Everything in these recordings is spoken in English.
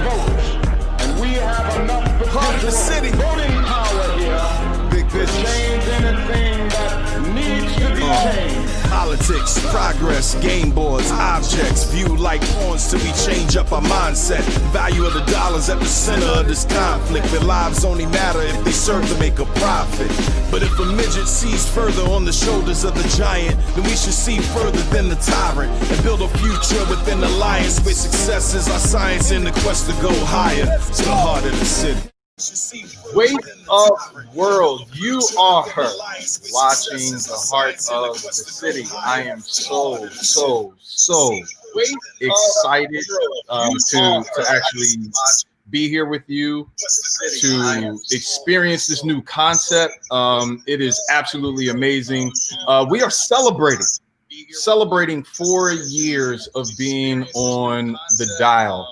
votes, and we have enough potential voting power here Big to business. change anything that needs to be changed. Politics, progress, game boards, objects viewed like pawns till we change up our mindset. Value of the dollars at the center of this conflict. Their lives only matter if they serve to make a profit. But if a midget sees further on the shoulders of the giant, then we should see further than the tyrant and build a future within alliance where success is our science in the quest to go higher to the heart of the city. Wake up, world. You are watching the heart of the city. I am so excited to actually be here with you, to experience this new concept. It is absolutely amazing. We are celebrating 4 years of being on the dial.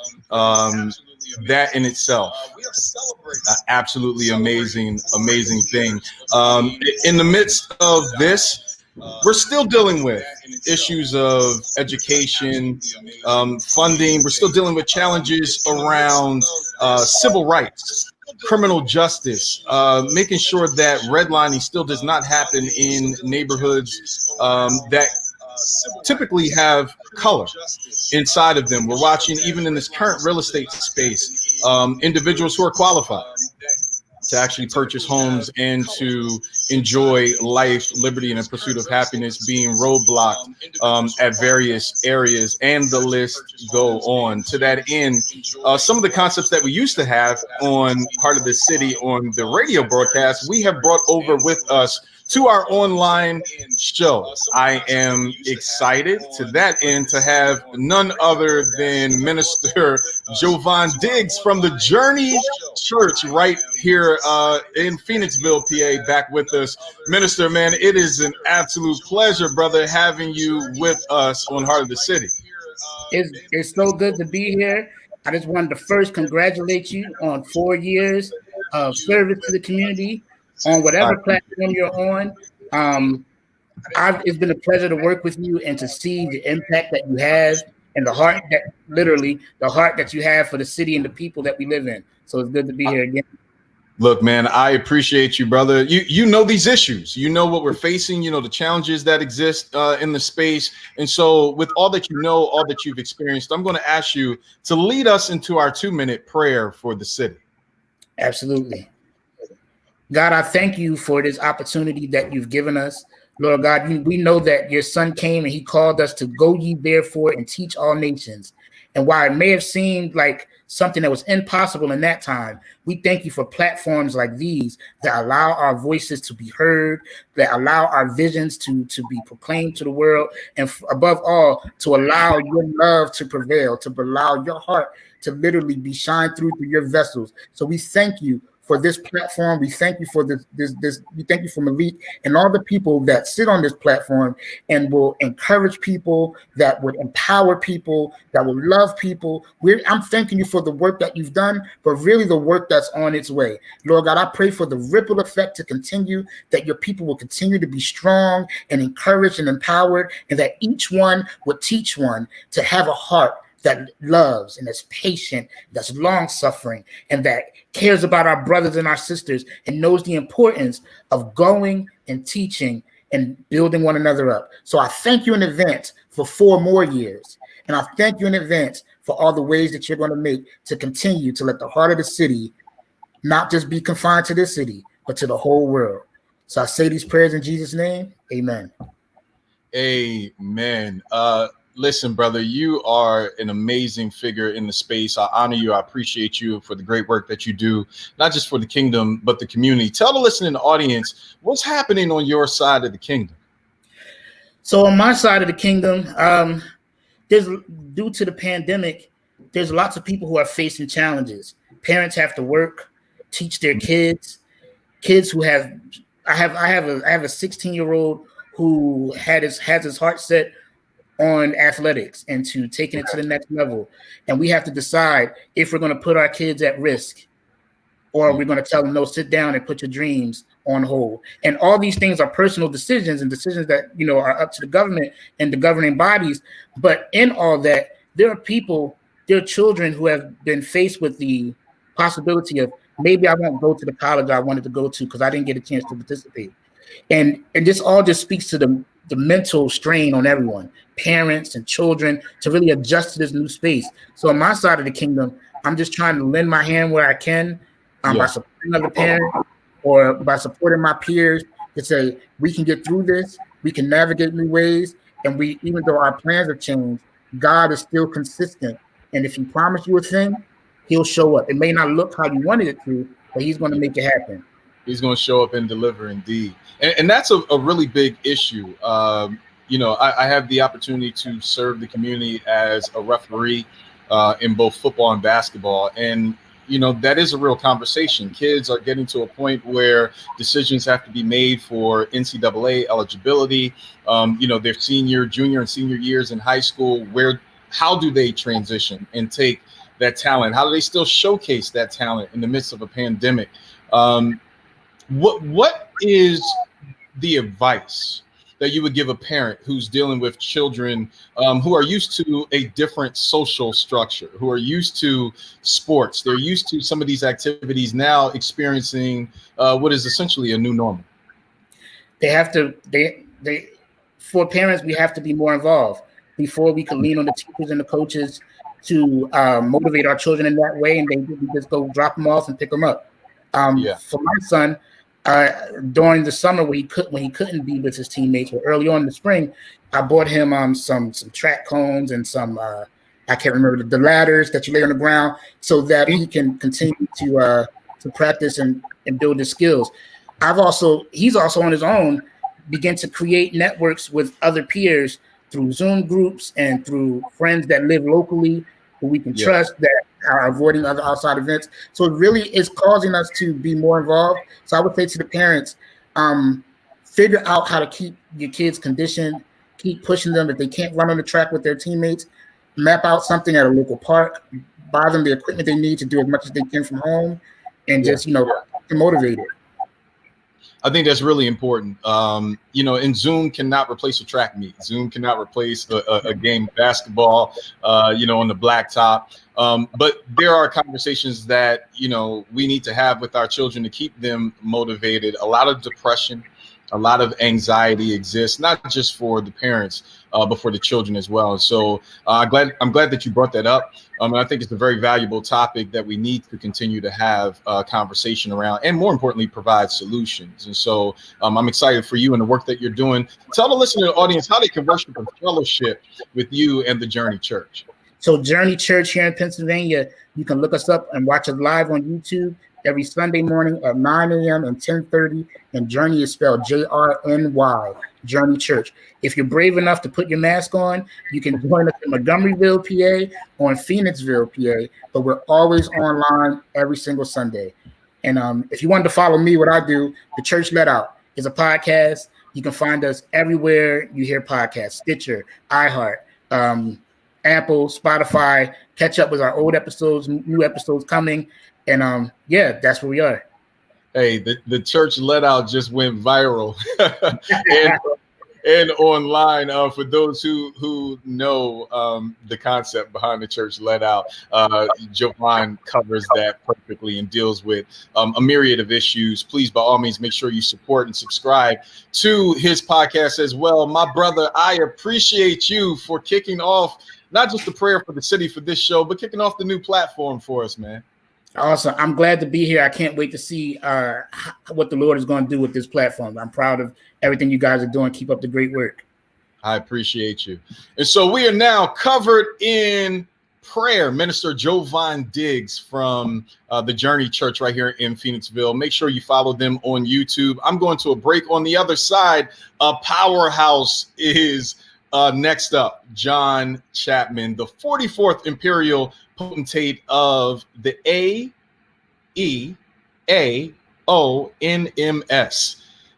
That in itself, absolutely amazing thing. In the midst of this, we're still dealing with issues of education, funding. We're still dealing with challenges around civil rights, criminal justice, making sure that redlining still does not happen in neighborhoods that typically have color inside of them. We're watching, even in this current real estate space, individuals who are qualified to actually purchase homes and to enjoy life, liberty, and a pursuit of happiness being roadblocked at various areas, and the list go on. To that end, some of the concepts that we used to have on Heart of the City on the radio broadcast, we have brought over with us to our online show. I am excited to that end to have none other than Minister Jovan Diggs from the Journey Church right here in Phoenixville, PA, back with us. Minister, man, it is an absolute pleasure, brother, having you with us on Heart of the City. It's so good to be here. I just wanted to first congratulate you on 4 years of service to the community on whatever platform you're on. It's been a pleasure to work with you and to see the impact that you have and the heart that you have for the city and the people that we live in. So it's good to be here again. Look, man, I appreciate you, brother. You know these issues. You know what we're facing. You know the challenges that exist in the space. And so with all that you know, all that you've experienced, I'm going to ask you to lead us into our 2-minute prayer for the city. Absolutely. God, I thank you for this opportunity that you've given us. Lord God, we know that your son came and he called us to go ye therefore and teach all nations. And while it may have seemed like something that was impossible in that time, we thank you for platforms like these that allow our voices to be heard, that allow our visions to be proclaimed to the world, and above all, to allow your love to prevail, to allow your heart to literally be shined through your vessels. So we thank you for this platform. We thank you for this. We thank you for Malik and all the people that sit on this platform and will encourage people, that would empower people, that will love people. I'm thanking you for the work that you've done, but really the work that's on its way. Lord God, I pray for the ripple effect to continue, that your people will continue to be strong and encouraged and empowered, and that each one would teach one to have a heart that loves and that's patient, that's long-suffering, and that cares about our brothers and our sisters and knows the importance of going and teaching and building one another up. So I thank you in advance for 4 more years. And I thank you in advance for all the ways that you're going to make to continue to let the heart of the city not just be confined to this city, but to the whole world. So I say these prayers in Jesus' name. Amen. Amen. Listen, brother, you are an amazing figure in the space. I honor you. I appreciate you for the great work that you do, not just for the kingdom, but the community. Tell the listening audience what's happening on your side of the kingdom. So on my side of the kingdom, there's, due to the pandemic, there's lots of people who are facing challenges. Parents have to work, teach their kids who have, I have a 16-year-old who has his heart set on athletics and to taking it to the next level. And we have to decide if we're going to put our kids at risk, or we're going to tell them, no, sit down and put your dreams on hold. And all these things are personal decisions and decisions that, are up to the government and the governing bodies. But in all that, there are people there are children who have been faced with the possibility of maybe I won't go to the college I wanted to go to because I didn't get a chance to participate. And this all just speaks to the mental strain on everyone, parents and children, to really adjust to this new space. So on my side of the kingdom, I'm just trying to lend my hand where I can, by supporting other parents or by supporting my peers to say, we can get through this, we can navigate new ways, and even though our plans have changed, God is still consistent. And if he promised you a thing, he'll show up. It may not look how you wanted it to, but he's going to make it happen. He's going to show up and deliver indeed. And that's a really big issue. I have the opportunity to serve the community as a referee in both football and basketball. And, that is a real conversation. Kids are getting to a point where decisions have to be made for NCAA eligibility. Their junior and senior years in high school, how do they transition and take that talent? How do they still showcase that talent in the midst of a pandemic? What is the advice that you would give a parent who's dealing with children who are used to a different social structure, who are used to sports? They're used to some of these activities, now experiencing what is essentially a new normal. For parents, we have to be more involved before we can lean on the teachers and the coaches to motivate our children in that way, and we just go drop them off and pick them up. For my son, during the summer when he couldn't be with his teammates, or early on in the spring, I bought him some track cones and some I can't remember the ladders that you lay on the ground, so that he can continue to practice and build his skills. He's also on his own begin to create networks with other peers through Zoom groups and through friends that live locally who we can trust, that are avoiding other outside events. So it really is causing us to be more involved. So I would say to the parents, figure out how to keep your kids conditioned, keep pushing them. If they can't run on the track with their teammates, map out something at a local park, buy them the equipment they need to do as much as they can from home, and just, motivate it. I think that's really important. And Zoom cannot replace a track meet. Zoom cannot replace a game of basketball, on the blacktop. But there are conversations that, we need to have with our children to keep them motivated. A lot of depression, a lot of anxiety exists, not just for the parents, but for the children as well. So I'm glad that you brought that up. And I think it's a very valuable topic that we need to continue to have a conversation around, and more importantly, provide solutions. And so I'm excited for you and the work that you're doing. Tell the listener audience how they can worship and fellowship with you and the Journey Church. So Journey Church here in Pennsylvania, you can look us up and watch us live on YouTube every Sunday morning at 9 a.m. and 10:30. And Journey is spelled JRNY, Journey Church. If you're brave enough to put your mask on, you can join us in Montgomeryville, PA, or in Phoenixville, PA. But we're always online every single Sunday. And if you wanted to follow me, what I do, The Church Let Out is a podcast. You can find us everywhere you hear podcasts: Stitcher, iHeart, Apple, Spotify. Catch up with our old episodes, new episodes coming. And that's where we are. Hey, the Church Let Out just went viral and online. For those who know the concept behind the Church Let Out, Jovan covers that perfectly and deals with a myriad of issues. Please, by all means, make sure you support and subscribe to his podcast as well. My brother, I appreciate you for kicking off not just the prayer for the city for this show, but kicking off the new platform for us, man. Awesome. I'm glad to be here. I can't wait to see what the Lord is going to do with this platform. I'm proud of everything you guys are doing. Keep up the great work. I appreciate you. And so we are now covered in prayer. Minister Jovan Diggs from the Journey Church right here in Phoenixville. Make sure you follow them on YouTube. I'm going to a break. On the other side, a powerhouse is next up. John Chapman, the 44th Imperial Potentate of the AEAONMS.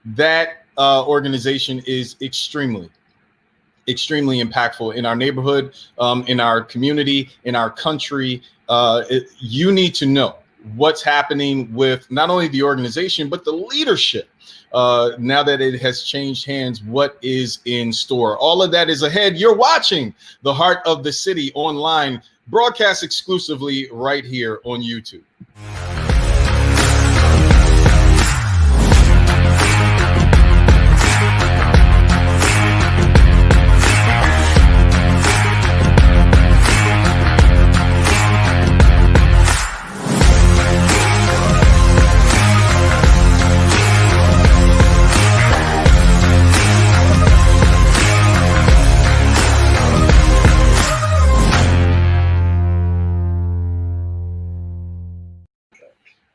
That organization is extremely impactful in our neighborhood, in our community, in our country. You need to know what's happening with not only the organization, but the leadership. Now that it has changed hands, what is in store? All of that is ahead. You're watching the Heart of the City online broadcast exclusively right here on YouTube.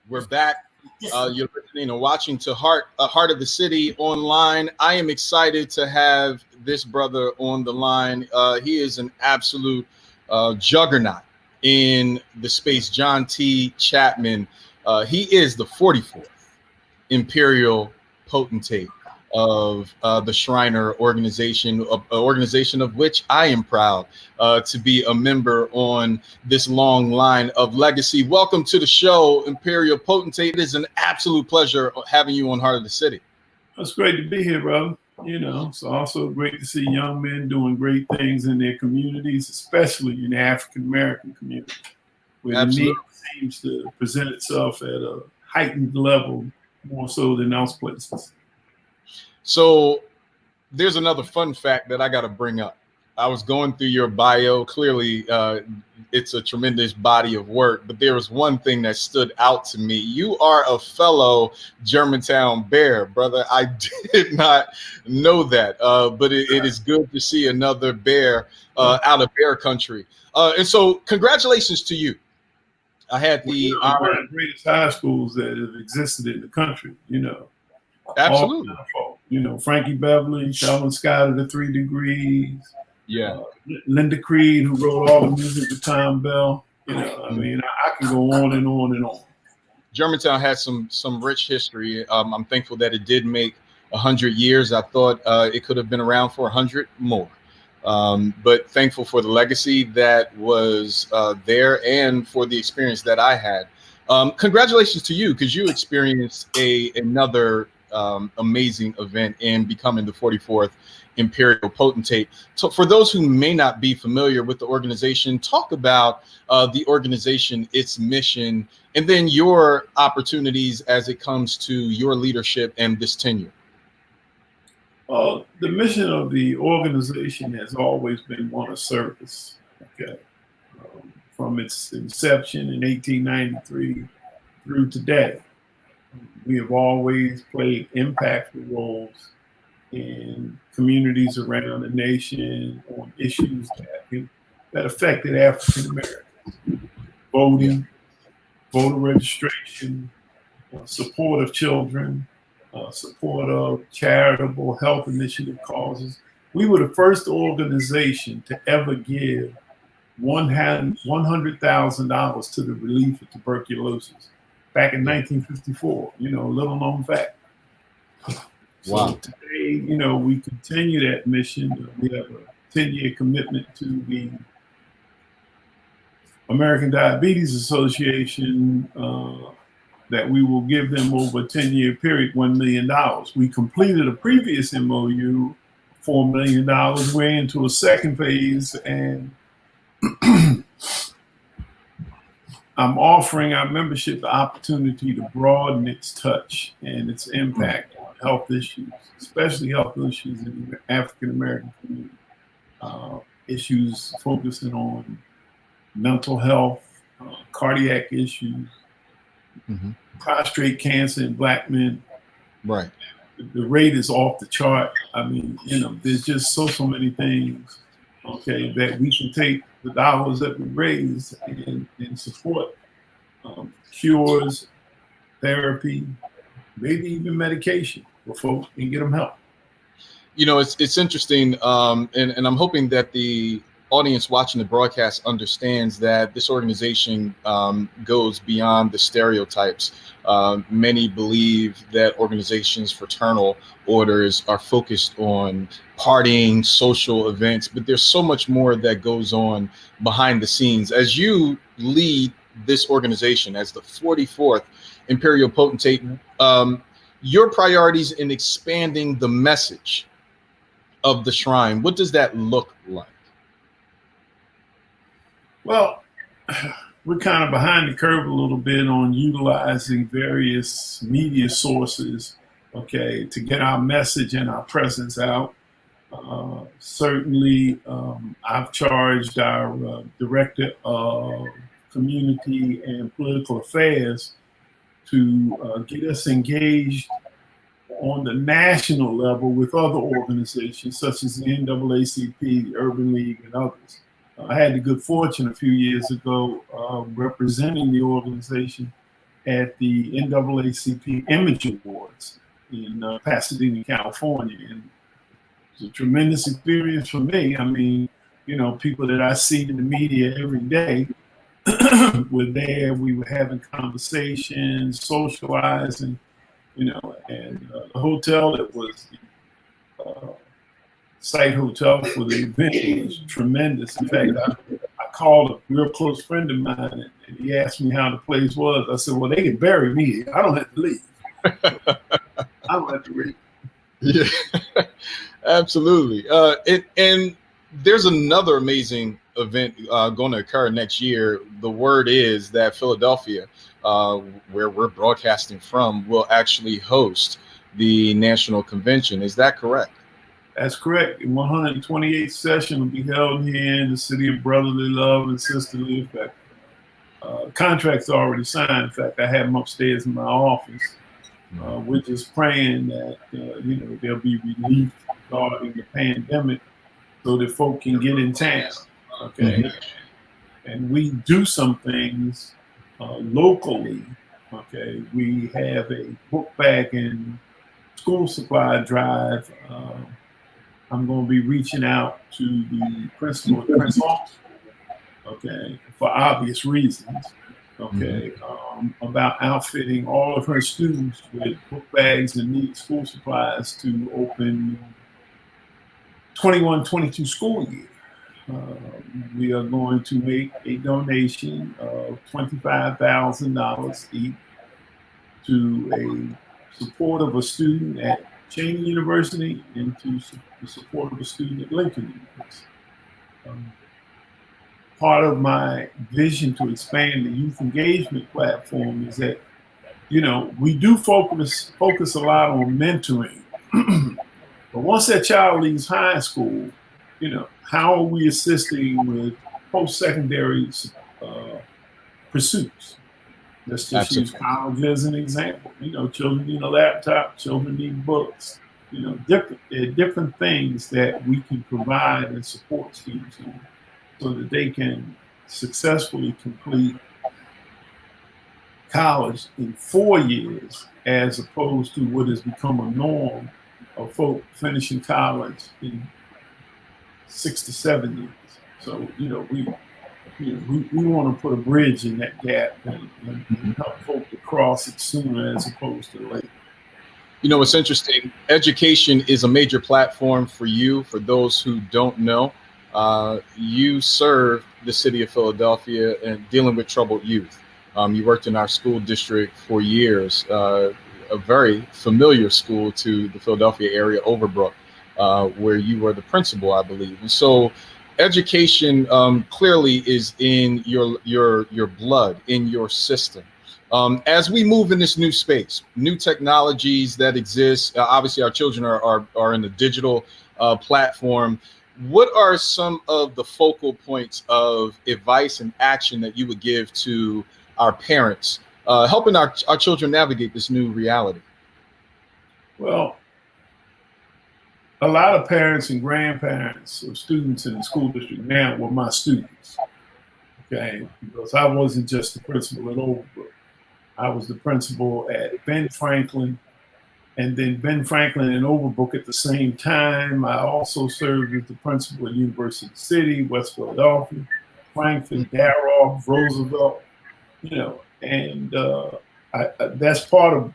We're back. You're listening and watching to Heart of the City online. I am excited to have this brother on the line. He is an absolute juggernaut in the space. John T. Chapman. He is the 44th Imperial Potentate of the Shriner organization, an organization of which I am proud to be a member on this long line of legacy. Welcome to the show, Imperial Potentate. It is an absolute pleasure having you on Heart of the City. It's great to be here, brother. You know, it's also great to see young men doing great things in their communities, especially in the African-American community, where the need seems to present itself at a heightened level, more so than else places. So there's another fun fact that I got to bring up. I was going through your bio. Clearly, it's a tremendous body of work, but there was one thing that stood out to me. You are a fellow Germantown Bear, brother. I did not know that, but it is good to see another Bear out of Bear country. And so congratulations to you. I had the one of the greatest high schools that have existed in the country, you know. Absolutely. You know, Frankie Beverly, Sheldon Scott of the 3 Degrees. Yeah. Linda Creed, who wrote all the music with Tom Bell. You know, I mean, I can go on and on and on. Germantown has some rich history. I'm thankful that it did make 100 years. I thought it could have been around for 100 more. But thankful for the legacy that was there and for the experience that I had. Congratulations to you, because you experienced another amazing event in becoming the 44th Imperial Potentate. So for those who may not be familiar with the organization, talk about the organization, its mission, and then your opportunities as it comes to your leadership and this tenure. The mission of the organization has always been one of service. Okay, from its inception in 1893 through today, we have always played impactful roles in communities around the nation on issues that affected African Americans: voting, voter registration, support of children, support of charitable health initiative causes. We were the first organization to ever give $100,000 to the relief of tuberculosis back in 1954. You know, little known fact. Wow. So today, you know, we continue that mission. We have a 10-year commitment to the American Diabetes Association that we will give them over a 10-year period $1 million. We completed a previous MOU, $4 million. We're into a second phase, and I'm offering our membership the opportunity to broaden its touch and its impact on health issues, especially health issues in the African American community. Issues focusing on mental health, cardiac issues, prostate cancer in Black men. Right. The rate is off the chart. I mean, you know, there's just so many things, okay, that we can take the dollars that we raise and support cures, therapy, maybe even medication for folks and get them help. You know, it's interesting, and I'm hoping that the audience watching the broadcast understands that this organization goes beyond the stereotypes. Many believe that organizations, fraternal orders, are focused on partying, social events, but there's so much more that goes on behind the scenes. As you lead this organization as the 44th Imperial Potentate, your priorities in expanding the message of the Shrine, what does that look like? Well, we're kind of behind the curve a little bit on utilizing various media sources, okay, to get our message and our presence out. Certainly, I've charged our director of community and political affairs to get us engaged on the national level with other organizations such as the NAACP, the Urban League, and others. I had the good fortune a few years ago representing the organization at the NAACP Image Awards in Pasadena, California. And it's a tremendous experience for me. I mean, you know, people that I see in the media every day were there. We were having conversations, socializing, you know, and the hotel that was the site hotel for the event was tremendous. In fact, I called a real close friend of mine and he asked me how the place was. I said, well, they can bury me here. I don't have to leave. I don't have to leave. Yeah, absolutely. And there's another amazing event going to occur next year. The word is that Philadelphia, where we're broadcasting from, will actually host the national convention. Is that correct? That's correct. The 128th session will be held here in the city of brotherly love and sisterly affection. Contracts are already signed. In fact, I have them upstairs in my office. We're just praying that you know, there'll be relief regarding the pandemic so that folk can get in town. Okay, and we do some things locally. Okay, we have a book bag and school supply drive. I'm going to be reaching out to the principal of Prince Hall, okay, for obvious reasons, okay, about outfitting all of her students with book bags and neat school supplies to open 21-22 school year. We are going to make a donation of $25,000 each to a support of a student at Cheney University and to the support of a student at Lincoln University. Part of my vision to expand the youth engagement platform is that, you know, we do focus a lot on mentoring. But once that child leaves high school, you know, how are we assisting with post-secondary pursuits? Let's just use college as an example. You know, children need a laptop, children need books. You know, different things that we can provide and support students in so that they can successfully complete college in 4 years, as opposed to what has become a norm of folk finishing college in 6 to 7 years. So, you know, we want to put a bridge in that gap and help folk to cross it sooner as opposed to later. You know, what's interesting, education is a major platform for you. For those who don't know, you serve the city of Philadelphia and dealing with troubled youth. You worked in our school district for years, a very familiar school to the Philadelphia area, Overbrook, where you were the principal, I believe. And so education clearly is in your blood, in your system. As we move in this new space, new technologies that exist, obviously our children are in the digital platform. What are some of the focal points of advice and action that you would give to our parents, helping our children navigate this new reality? Well, a lot of parents and grandparents of students in the school district now were my students, okay? Because I wasn't just the principal at Overbrook. I was the principal at Ben Franklin, and then Ben Franklin and Overbrook at the same time. I also served as the principal at University City, West Philadelphia, Frankfurt, Daroff, Roosevelt, you know, and that's part of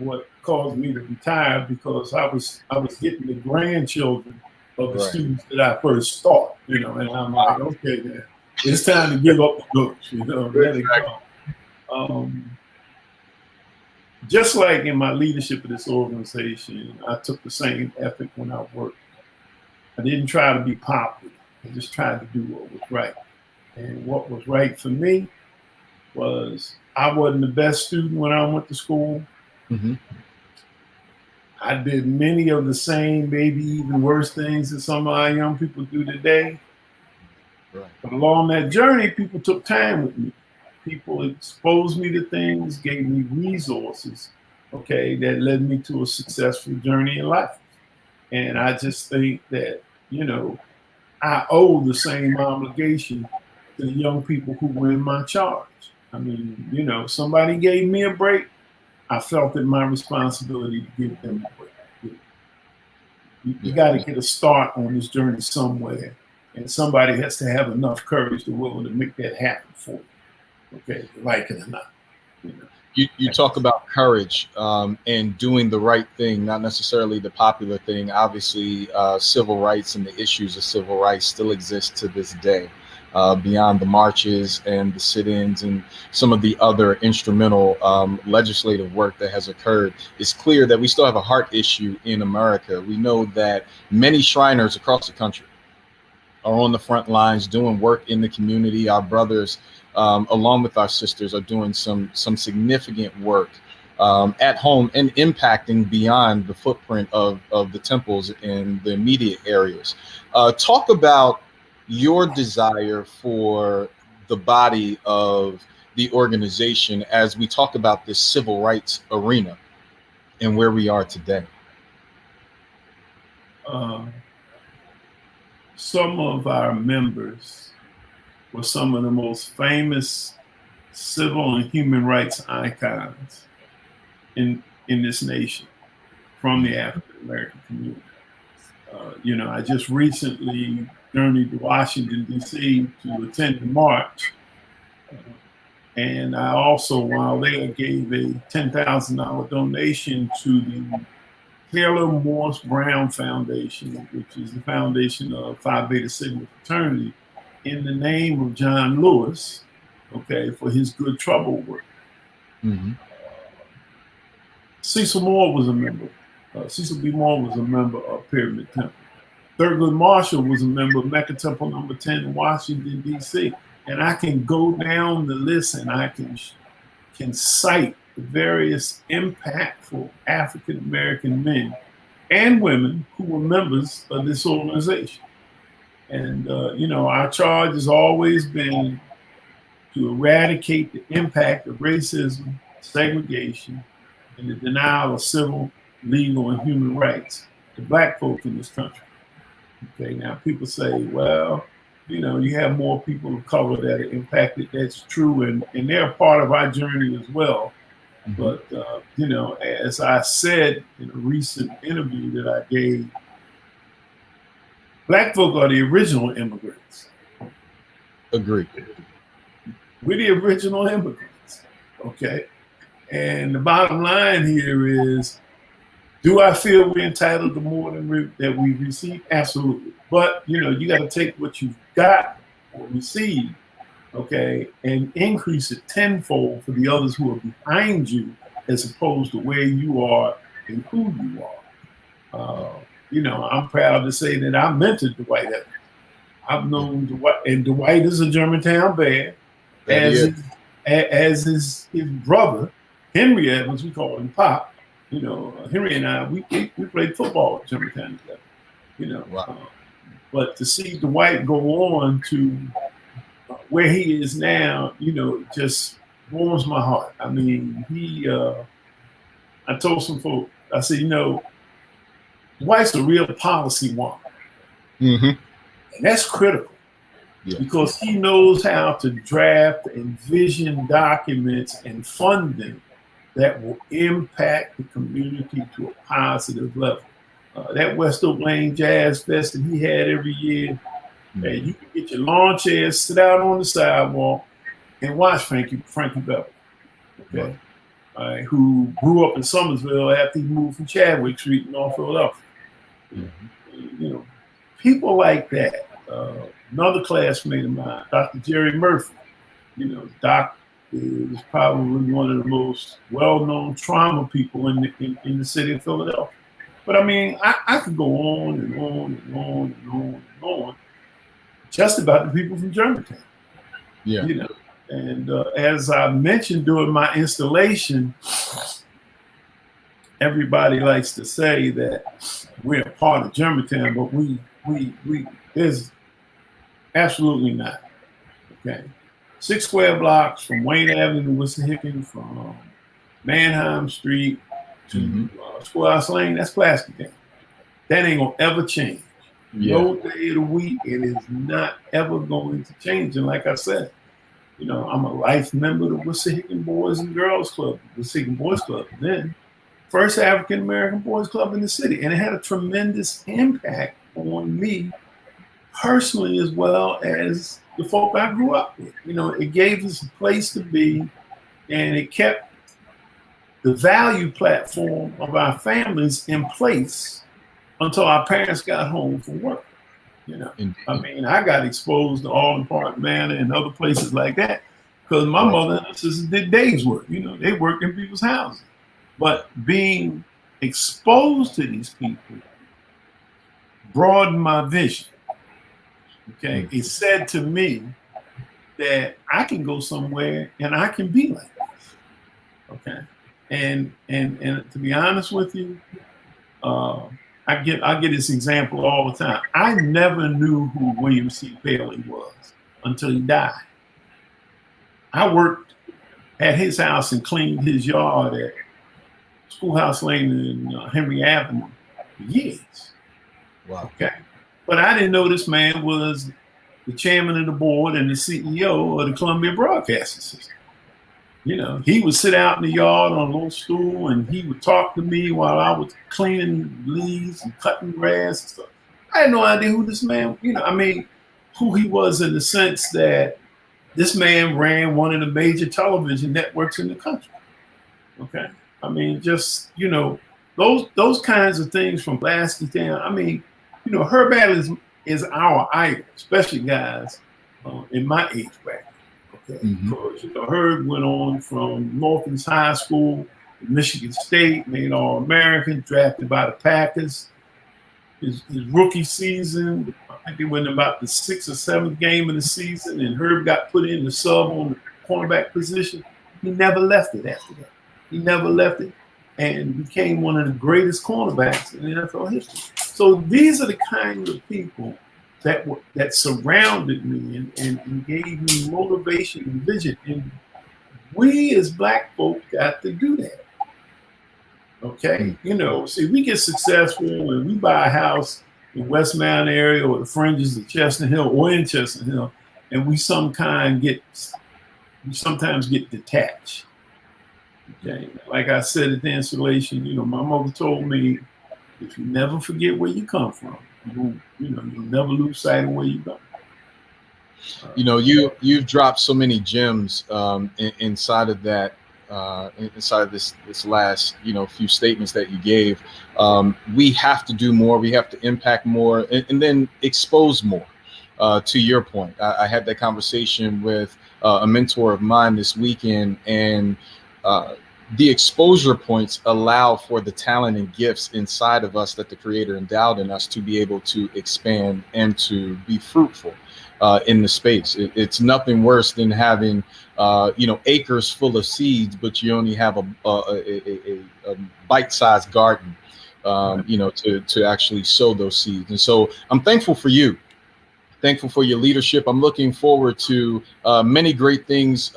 what caused me to retire, because I was getting the grandchildren of the students that I first taught, you know, and I'm like, okay, man, it's time to give up the goods, you know, let it go. Just like in my leadership of this organization, I took the same ethic when I worked. I didn't try to be popular. I just tried to do what was right. And what was right for me was I wasn't the best student when I went to school. Mm-hmm. I did many of the same, maybe even worse things that some of our young people do today. Right. But along that journey, people took time with me. People exposed me to things, gave me resources, okay, that led me to a successful journey in life. And I just think that, you know, I owe the same obligation to the young people who were in my charge. I mean, you know, somebody gave me a break. I felt it my responsibility to give them a break. You got to get a start on this journey somewhere, and somebody has to have enough courage to willing to make that happen for you. Okay, like it or not. You know. You talk about courage and doing the right thing, not necessarily the popular thing. Obviously, civil rights and the issues of civil rights still exist to this day, beyond the marches and the sit-ins and some of the other instrumental legislative work that has occurred. It's clear that we still have a heart issue in America. We know that many Shriners across the country are on the front lines doing work in the community. Our brothers, along with our sisters, are doing some significant work at home and impacting beyond the footprint of the temples in the immediate areas. Talk about your desire for the body of the organization as we talk about this civil rights arena and where we are today. Some of our members were some of the most famous civil and human rights icons in this nation from the African American community. You know, I just recently journeyed to Washington, D.C. to attend the march. And I also, while there, gave a $10,000 donation to the Taylor Morse Brown Foundation, which is the foundation of Phi Beta Sigma fraternity, in the name of John Lewis, okay, for his good trouble work. Mm-hmm. Cecil Moore was a member. Cecil B. Moore was a member of Pyramid Temple. Thurgood Marshall was a member of Mecca Temple number 10 in Washington, D.C. And I can go down the list and I can cite the various impactful African American men and women who were members of this organization. And, you know, our charge has always been to eradicate the impact of racism, segregation, and the denial of civil, legal, and human rights to Black folk in this country. Okay, now people say, well, you know, you have more people of color that are impacted. That's true, and they're a part of our journey as well. Mm-hmm. But, you know, as I said in a recent interview that I gave, Black folk are the original immigrants. Agreed. We're the original immigrants, okay? And the bottom line here is, do I feel we're entitled to more than that we receive? Absolutely. But, you know, you got to take what you've got or received, okay, and increase it tenfold for the others who are behind you as opposed to where you are and who you are. You know, I'm proud to say that I mentored Dwight Evans. I've known Dwight, and Dwight is a Germantown Bear, as is his brother, Henry Evans, we call him Pop. You know, Henry and I, we played football at Germantown together, you know. Wow. But to see Dwight go on to where he is now, you know, it just warms my heart. I mean, I told some folk, I said, you know, Dwight's a real policy wonk. Mm-hmm. And that's critical because he knows how to draft and vision documents and fund them that will impact the community to a positive level. That West Oak Lane Jazz Fest that he had every year, and you can get your lawn chairs, sit out on the sidewalk, and watch Frankie Beverly, okay, who grew up in Somersville after he moved from Chadwick Street in North Philadelphia. Mm-hmm. You know, people like that. Another classmate of mine, Dr. Jerry Murphy, you know, Doc is probably one of the most well-known trauma people in the city of Philadelphia. But I mean, I could go on and on and on and on and on just about the people from Germantown. Yeah. You know, and as I mentioned during my installation, everybody likes to say that we're a part of Germantown, but we there's absolutely not. Okay, 6 square blocks from Wayne Avenue to Wissahickon, from Manheim Street to Schoolhouse Lane. That's plastic town. That ain't gonna ever change. Yeah. No day of the week, it is not ever going to change. And like I said, you know, I'm a life member of the Wissahickon Boys and Girls Club, Wissahickon Boys Club, then first African American boys club in the city. And it had a tremendous impact on me personally, as well as the folk I grew up with. You know, it gave us a place to be, and it kept the value platform of our families in place until our parents got home from work. You know, I mean, I got exposed to Alden Park Manor and other places like that because my mother and sisters did days work. You know, they worked in people's houses. But being exposed to these people broadened my vision. Okay, it said to me that I can go somewhere and I can be like this. Okay, and to be honest with you, I get this example all the time. I never knew who William C. Paley was until he died. I worked at his house and cleaned his yard at Schoolhouse Lane and Henry Avenue for years. Wow. Okay, but I didn't know this man was the chairman of the board and the CEO of the Columbia Broadcasting System. You know, he would sit out in the yard on a little stool and he would talk to me while I was cleaning leaves and cutting grass and stuff. I had no idea who this man, you know, I mean, who he was in the sense that this man ran one of the major television networks in the country. Okay. I mean, just, you know, those kinds of things from Lasky down. I mean, you know, Herb Adams is our idol, especially guys in my age bracket. Okay, because you know, Herb went on from Northlands High School, Michigan State, made All-American, drafted by the Packers. His rookie season, I think he went about the 6th or 7th game of the season, and Herb got put in the sub on the cornerback position. He never left it after that. He never left it, and became one of the greatest cornerbacks in NFL history. So these are the kind of people that surrounded me and gave me motivation and vision. And we as Black folk got to do that. Okay, you know, see, we get successful and we buy a house in West Mountain area or the fringes of Chestnut Hill or in Chestnut Hill, and we sometimes get detached. Okay, like I said at the installation, you know, my mother told me, if you never forget where you come from, you'll never lose sight of where you go. You know, you've dropped so many gems inside of that. Inside of this last, you know, few statements that you gave. We have to do more. We have to impact more, and then expose more. To your point, I had that conversation with a mentor of mine this weekend, and the exposure points allow for the talent and gifts inside of us that the Creator endowed in us to be able to expand and to be fruitful in the space. It's nothing worse than having you know, acres full of seeds, but you only have a bite-sized garden, you know, to actually sow those seeds. And so I'm thankful for you. Thankful for your leadership. I'm looking forward to many great things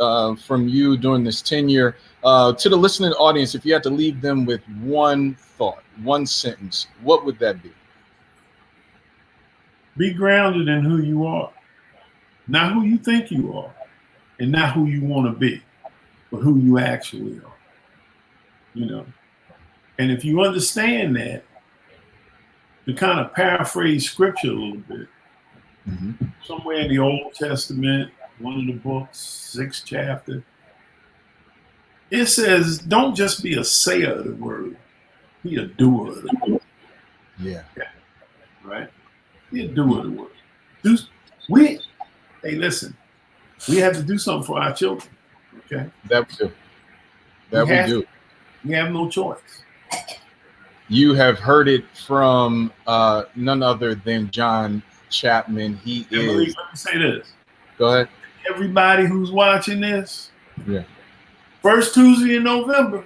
from you during this tenure. To the listening audience, if you had to leave them with one thought, one sentence, what would that be? Be grounded in who you are, not who you think you are, and not who you want to be, but who you actually are. You know, and if you understand that, to kind of paraphrase scripture a little bit, somewhere in the Old Testament, one of the books, 6th chapter, it says, don't just be a sayer of the word, be a doer of the word. Yeah. Right? Be a doer of the word. Hey, listen, we have to do something for our children. Okay? That we do. That we do. We have no choice. You have heard it from none other than John Chapman. He is. Let me say this. Go ahead. everybody who's watching this. Yeah. First Tuesday in November.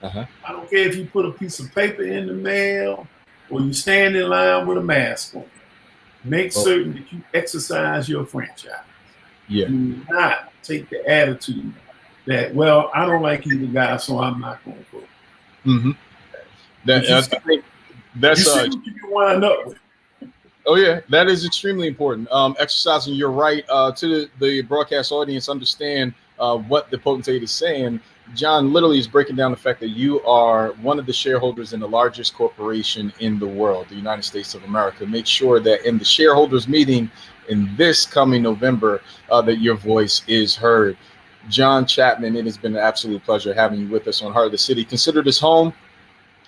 Uh-huh. I don't care if you put a piece of paper in the mail or you stand in line with a mask on. Make certain that you exercise your franchise. Yeah. Do not take the attitude that, well, I don't like either guy, so I'm not going to vote. Mm-hmm. I think that's you see what you can wind up with. Oh yeah, that is extremely important. Exercising your right to the broadcast audience, understand what the potentate is saying. John literally is breaking down the fact that you are one of the shareholders in the largest corporation in the world, the United States of America. Make sure that in the shareholders meeting in this coming November, that your voice is heard. John Chapman, it has been an absolute pleasure having you with us on Heart of the City. Consider this home.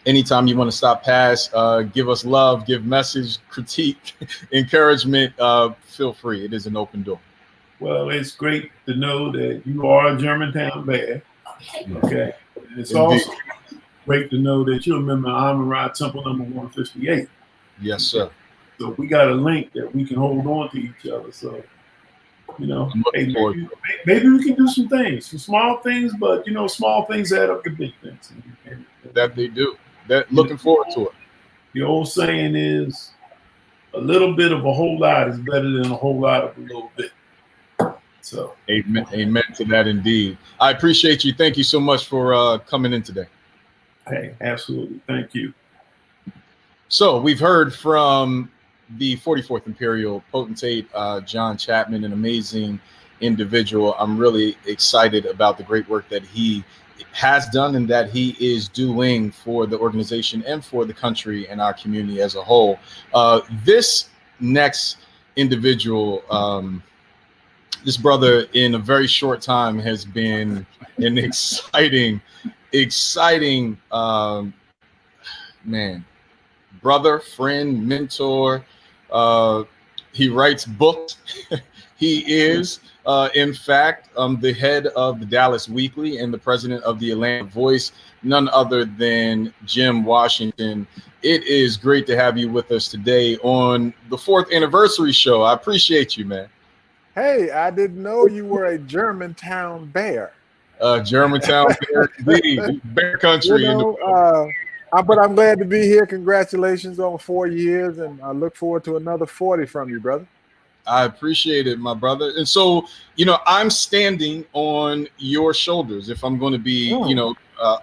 Anytime you want to stop past, give us love, give message, critique, encouragement, feel free. It is an open door. Well, it's great to know that you are a Germantown Bear. Okay. And it's also great to know that you're a member of Alma Ra Temple number 158. Yes, sir. So we got a link that we can hold on to each other. So, hey, maybe we can do some things, some small things, but, small things add up to big things. That they do. Looking forward to it. The old saying is, a little bit of a whole lot is better than a whole lot of a little bit. So, amen to that indeed. I appreciate you. Thank you so much for coming in today. Hey, absolutely. Thank you. So we've heard from the 44th Imperial Potentate, John Chapman, an amazing individual. I'm really excited about the great work that he has done and that he is doing for the organization and for the country and our community as a whole. This next individual, this brother in a very short time has been an exciting man, brother, friend, mentor. He writes books. He is in fact, the head of the Dallas Weekly and the president of the Atlanta Voice, none other than Jim Washington. It is great to have you with us today on the 4th anniversary show. I appreciate you, man. Hey, I didn't know you were a Germantown Bear. Germantown Bear, indeed. Bear country. But I'm glad to be here. Congratulations on 4 years, and I look forward to another 40 from you, brother. I appreciate it, my brother. And so, I'm standing on your shoulders, if I'm going to be,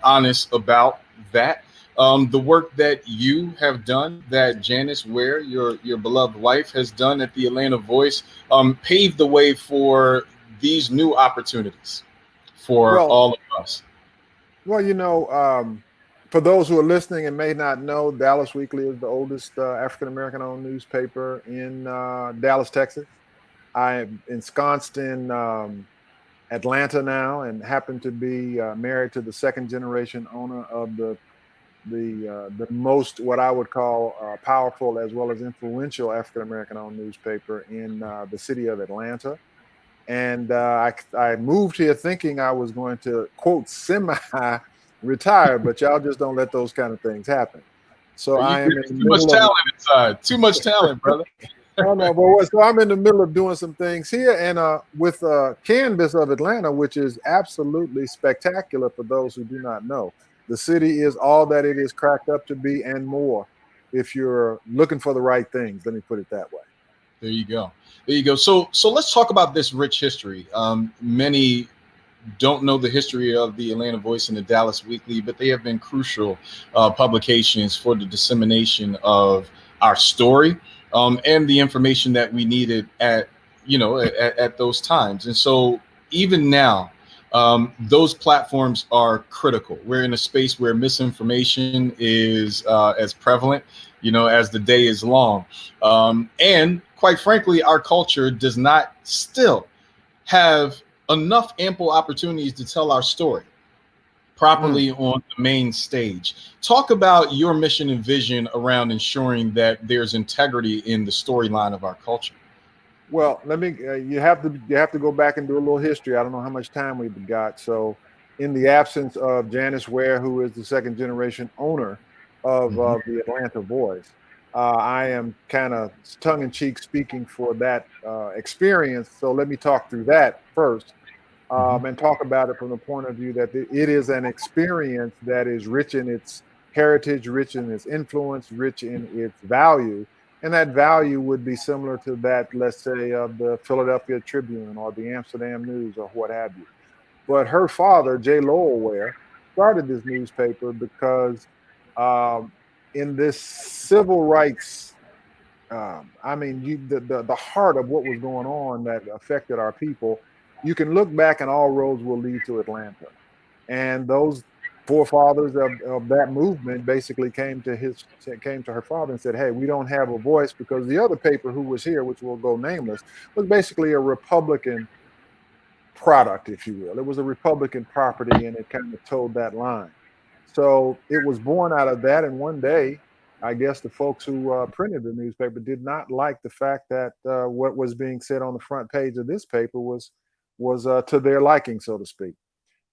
honest about that. The work that you have done, that Janice Ware, your beloved wife, has done at the Atlanta Voice, paved the way for these new opportunities for all of us. Well, for those who are listening and may not know, Dallas Weekly is the oldest African-American owned newspaper in Dallas, Texas. I am ensconced in Atlanta now and happen to be married to the second generation owner of the most, what I would call powerful as well as influential African-American owned newspaper in the city of Atlanta. And I moved here thinking I was going to, quote, semi-retire, but y'all just don't let those kind of things happen. So I am in too much talent inside. Too much talent, brother. Oh, no, but so I'm in the middle of doing some things here, and with Canvas of Atlanta, which is absolutely spectacular for those who do not know. The city is all that it is cracked up to be and more if you're looking for the right things. Let me put it that way. There you go. There you go. So let's talk about this rich history. Many don't know the history of the Atlanta Voice and the Dallas Weekly, but they have been crucial publications for the dissemination of our story and the information that we needed at those times. And so even now, those platforms are critical. We're in a space where misinformation is as prevalent, as the day is long. And quite frankly, our culture does not still have enough ample opportunities to tell our story properly on the main stage. Talk about your mission and vision around ensuring that there's integrity in the storyline of our culture. Well, let me. You have to go back and do a little history. I don't know how much time we've got. So, in the absence of Janice Ware, who is the second generation owner of the Atlanta Voice, I am kind of tongue-in-cheek speaking for that experience. So let me talk through that first, and talk about it from the point of view that it is an experience that is rich in its heritage, rich in its influence, rich in its value. And that value would be similar to that, let's say, of the Philadelphia Tribune or the Amsterdam News or what have you. But her father, J. Lowell Ware, started this newspaper because um, in this civil rights, I mean, the heart of what was going on that affected our people, you can look back and all roads will lead to Atlanta. And those forefathers of that movement basically came to her father and said, hey, we don't have a voice, because the other paper who was here, which will go nameless, was basically a Republican product, if you will. It was a Republican property, and it kind of towed that line. So it was born out of that. And one day, I guess the folks who printed the newspaper did not like the fact that what was being said on the front page of this paper was to their liking, so to speak.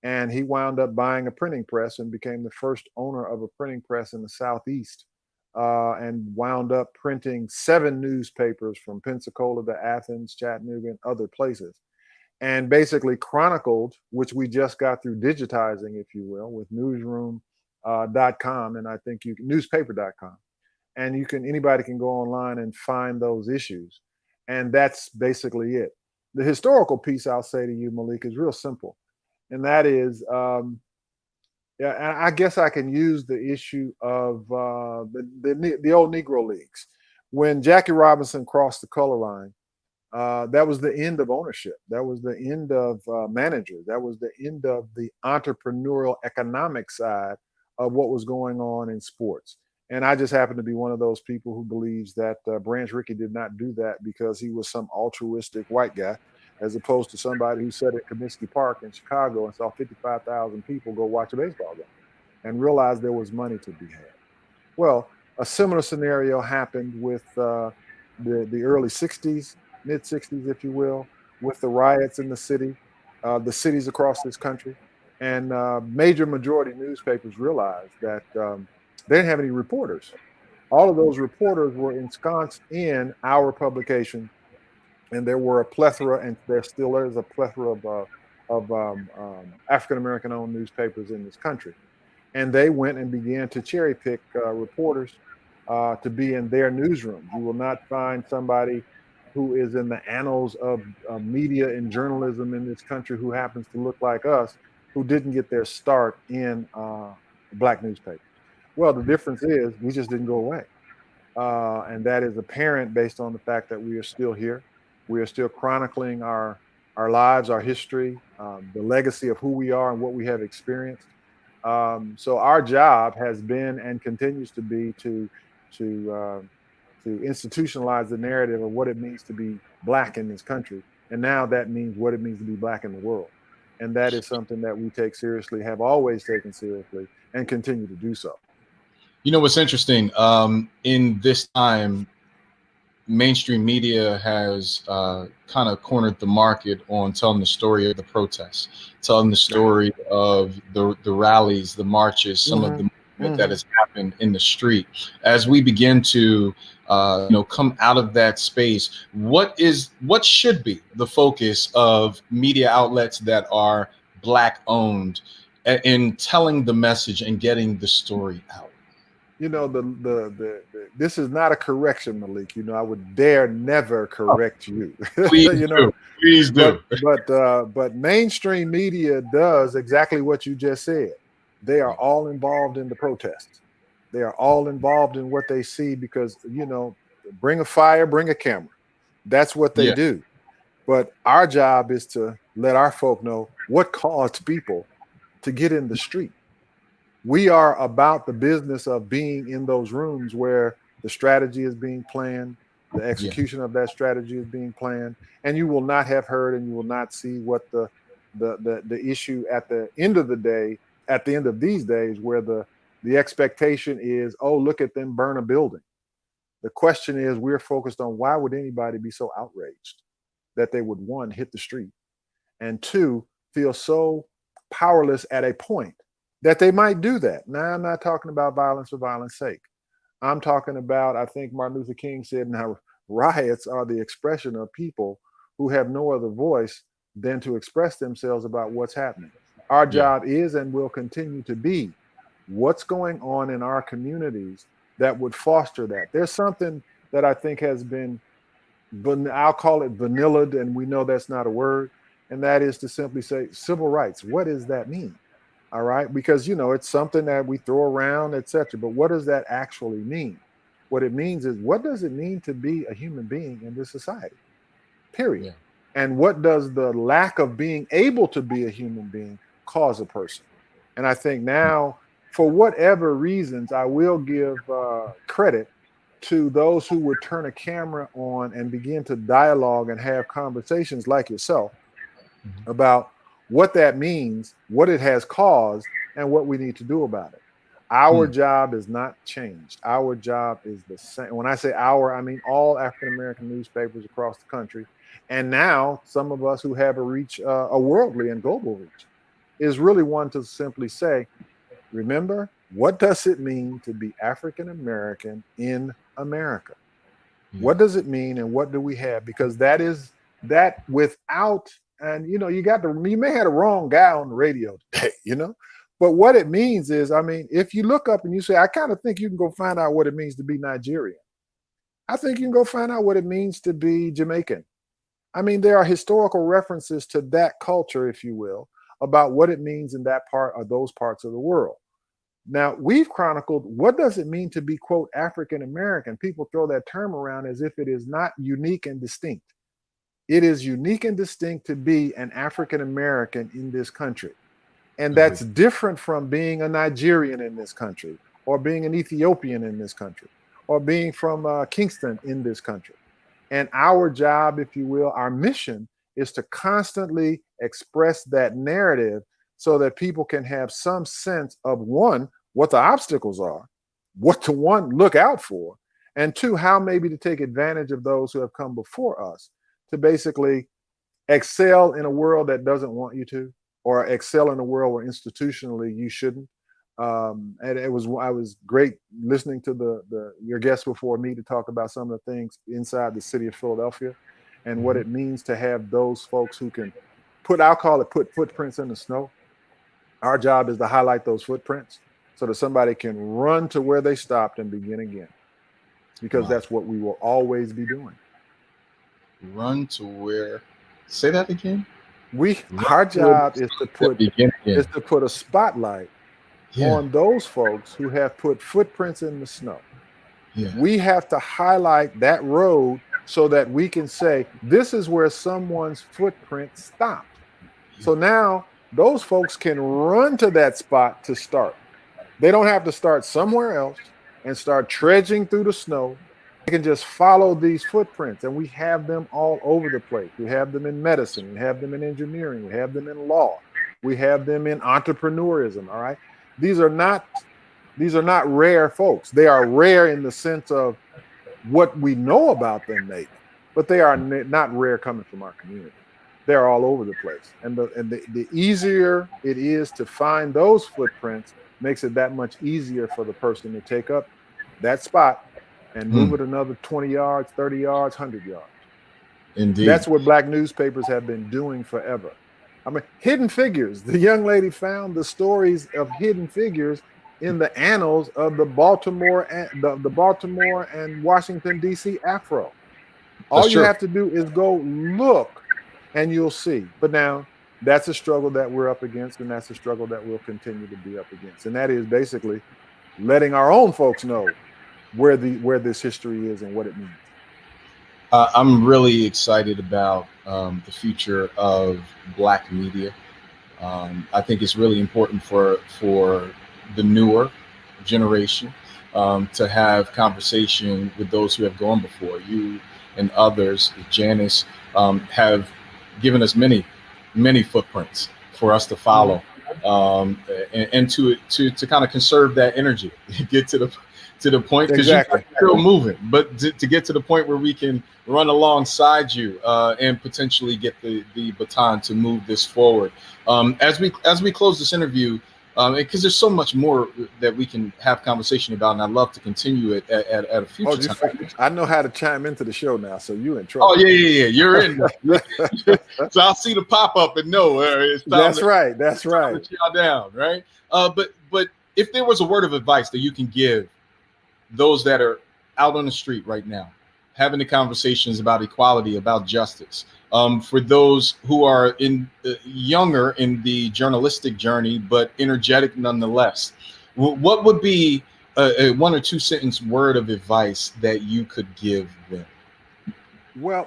And he wound up buying a printing press and became the first owner of a printing press in the Southeast, and wound up printing 7 newspapers from Pensacola to Athens, Chattanooga, and other places, and basically chronicled, which we just got through digitizing, if you will, with newsroom.com, and I think newspaper.com. And anybody can go online and find those issues. And that's basically it. The historical piece, I'll say to you, Malik, is real simple. And that is, yeah, and I guess I can use the issue of the old Negro Leagues. When Jackie Robinson crossed the color line, that was the end of ownership. That was the end of managers. That was the end of the entrepreneurial economic side of what was going on in sports. And I just happen to be one of those people who believes that Branch Rickey did not do that because he was some altruistic white guy, as opposed to somebody who sat at Comiskey Park in Chicago and saw 55,000 people go watch a baseball game and realized there was money to be had. Well, a similar scenario happened with the early 60s, mid 60s, if you will, with the riots in the cities across this country. And major majority newspapers realized that they didn't have any reporters. All of those reporters were ensconced in our publication, and there were a plethora, and there still is a plethora of African American owned newspapers in this country. And they went and began to cherry pick reporters to be in their newsrooms. You will not find somebody who is in the annals of media and journalism in this country who happens to look like us, who didn't get their start in black newspapers. Well, the difference is we just didn't go away. And that is apparent based on the fact that we are still here. We are still chronicling our lives, our history, the legacy of who we are and what we have experienced. So our job has been and continues to be to institutionalize the narrative of what it means to be black in this country. And now that means what it means to be black in the world. And that is something that we take seriously, have always taken seriously, and continue to do so. You know what's interesting? In this time, mainstream media has kind of cornered the market on telling the story of the protests, telling the story of the rallies, the marches, some of the movement that has happened in the street. As we begin to come out of that space, what should be the focus of media outlets that are black owned in telling the message and getting the story out? You know, this is not a correction, Malik. You know, I would dare never correct you. Please do. Please do. But mainstream media does exactly what you just said. They are all involved in the protests. They are all involved in what they see because, bring a fire, bring a camera. That's what they do. But our job is to let our folk know what caused people to get in the street. We are about the business of being in those rooms where the strategy is being planned, the execution of that strategy is being planned, and you will not have heard and you will not see what the issue at the end of the day, at the end of these days, where the expectation is, oh, look at them burn a building. The question is, we're focused on why would anybody be so outraged that they would, one, hit the street, and two, feel so powerless at a point that they might do that. Now, I'm not talking about violence for violence sake. I'm talking about, I think Martin Luther King said, now riots are the expression of people who have no other voice than to express themselves about what's happening. Our job is and will continue to be what's going on in our communities that would foster that. There's something that I think has been, I'll call it vanillaed, and we know that's not a word, and that is to simply say civil rights. What does that mean? All right, because it's something that we throw around, etc. But what does that actually mean? What it means is, what does it mean to be a human being in this society? Period. Yeah. And what does the lack of being able to be a human being cause a person? And I think now, for whatever reasons, I will give credit to those who would turn a camera on and begin to dialogue and have conversations like yourself about what that means, what it has caused, and what we need to do about it. Our job is not changed. Our job is the same. When I say our, I mean all African-American newspapers across the country. And now some of us who have a reach, a worldly and global reach, is really one to simply say, remember, what does it mean to be African-American in America? What does it mean, and what do we have? Because that is that without, and you may have the wrong guy on the radio today, but what it means is, I mean, if you look up and you say, I kind of think you can go find out what it means to be Nigerian. I think you can go find out what it means to be Jamaican. I mean, there are historical references to that culture, if you will, about what it means in that part or those parts of the world. Now, we've chronicled what does it mean to be, quote, African American. People throw that term around as if it is not unique and distinct. It is unique and distinct to be an African American in this country. And that's different from being a Nigerian in this country, or being an Ethiopian in this country, or being from Kingston in this country. And our job, if you will, our mission is to constantly express that narrative so that people can have some sense of, one, what the obstacles are, what to, one, look out for, and two, how maybe to take advantage of those who have come before us to basically excel in a world that doesn't want you to, or excel in a world where institutionally you shouldn't. And I was great listening to your guest before me to talk about some of the things inside the city of Philadelphia and what it means to have those folks who can put footprints in the snow. Our job is to highlight those footprints so that somebody can run to where they stopped and begin again, because that's what we will always be doing. Run to where? Say that again. Our job is to put a spotlight on those folks who have put footprints in the snow. We have to highlight that road so that we can say, this is where someone's footprint stopped. So now those folks can run to that spot to start. They don't have to start somewhere else and start trudging through the snow. They can just follow these footprints, and we have them all over the place. We have them in medicine, we have them in engineering, we have them in law, we have them in entrepreneurism. All right. These are not rare folks. They are rare in the sense of what we know about them, maybe, but they are not rare coming from our community. They're all over the place. And the easier it is to find those footprints makes it that much easier for the person to take up that spot and move it another 20 yards, 30 yards, 100 yards. Indeed. That's what Black newspapers have been doing forever. I mean, Hidden Figures. The young lady found the stories of hidden figures in the annals of the Baltimore and Washington, D.C. Afro. All you have to do is go look and you'll see. But now that's a struggle that we're up against, and that's a struggle that we'll continue to be up against. And that is basically letting our own folks know where this history is and what it means. I'm really excited about the future of Black media. I think it's really important for the newer generation to have conversation with those who have gone before. You and others, Janice, have given us many footprints for us to follow, and to kind of conserve that energy, get to the point, because you're still moving, but to get to the point where we can run alongside you and potentially get the baton to move this forward. As we close this interview, because there's so much more that we can have conversation about, and I'd love to continue it at a future time. I know how to chime into the show now, so you in trouble. Oh yeah, you're in. So I'll see the pop up and know it's time. That's right. That's right. Put y'all down, right? But if there was a word of advice that you can give those that are out on the street right now, having the conversations about equality, about justice, for those who are younger in the journalistic journey, but energetic nonetheless, what would be a 1 or 2 sentence word of advice that you could give them? Well,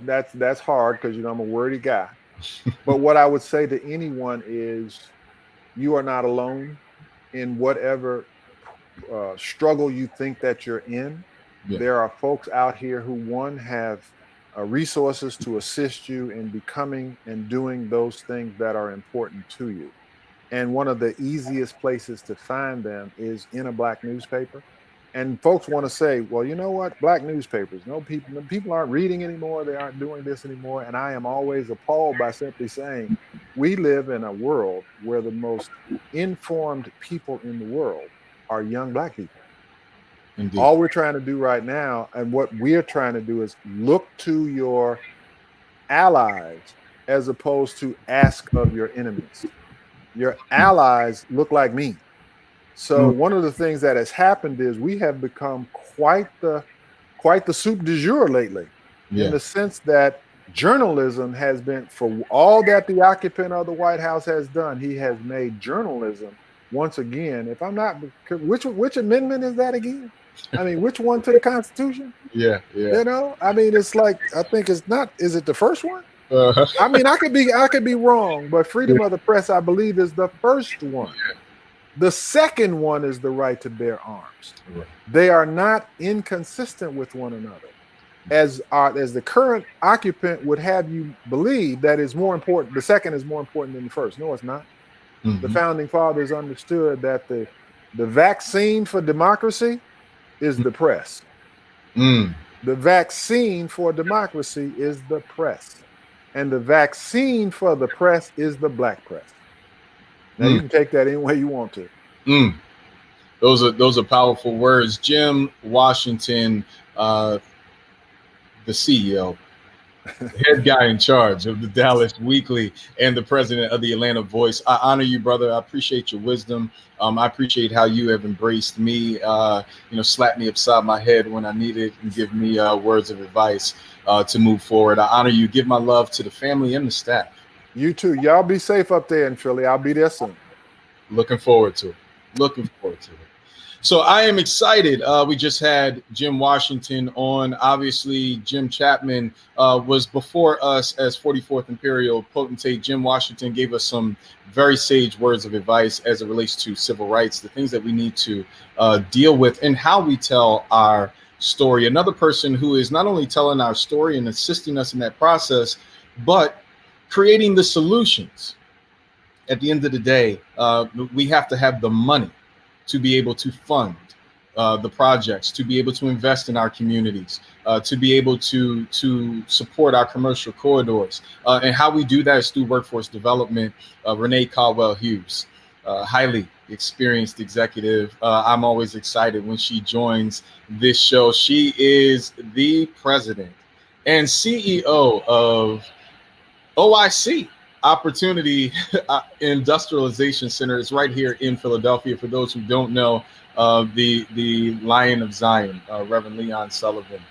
that's hard because I'm a wordy guy. But what I would say to anyone is, you are not alone in whatever struggle you think that you're in. Yeah. There are folks out here who have resources to assist you in becoming and doing those things that are important to you. And one of the easiest places to find them is in a Black newspaper. And folks want to say, well, you know what? Black newspapers, people aren't reading anymore. They aren't doing this anymore. And I am always appalled by simply saying, we live in a world where the most informed people in the world are young Black people. Indeed. All we're trying to do right now, and what we're trying to do, is look to your allies as opposed to ask of your enemies. Your allies look like me. So one of the things that has happened is we have become quite the soup du jour lately, in the sense that journalism has been, for all that the occupant of the White House has done, he has made journalism once again. If I'm not, which amendment is that again? I mean, which one to the Constitution? Yeah. I mean, it's like, I think it's not. Is it the first one? I mean, I could be wrong, but freedom of the press, I believe, is the first one. The second one is the right to bear arms. Right. They are not inconsistent with one another, as the current occupant would have you believe. That is more important. The second is more important than the first. No, it's not. Mm-hmm. The founding fathers understood that the vaccine for democracy is the press. The vaccine for democracy is the press. And the vaccine for the press is the Black press. Now you can take that any way you want to. Those are powerful words. Jim Washington, the CEO, head guy in charge of the Dallas Weekly and the president of the Atlanta Voice. I honor you, brother. I appreciate your wisdom. I appreciate how you have embraced me, slapped me upside my head when I needed and give me words of advice to move forward. I honor you. Give my love to the family and the staff. You too. Y'all be safe up there in Philly. I'll be there soon. Looking forward to it. So I am excited. We just had Jim Washington on. Obviously, Jim Chapman was before us as 44th Imperial Potentate. Jim Washington gave us some very sage words of advice as it relates to civil rights, the things that we need to deal with, and how we tell our story. Another person who is not only telling our story and assisting us in that process, but creating the solutions. At the end of the day, we have to have the money to be able to fund the projects, to be able to invest in our communities, to be able to support our commercial corridors. And how we do that is through workforce development. Renee Caldwell-Hughes, highly experienced executive. I'm always excited when she joins this show. She is the president and CEO of OIC, Opportunity Industrialization Center. It's right here in Philadelphia. For those who don't know, the Lion of Zion, Reverend Leon Sullivan,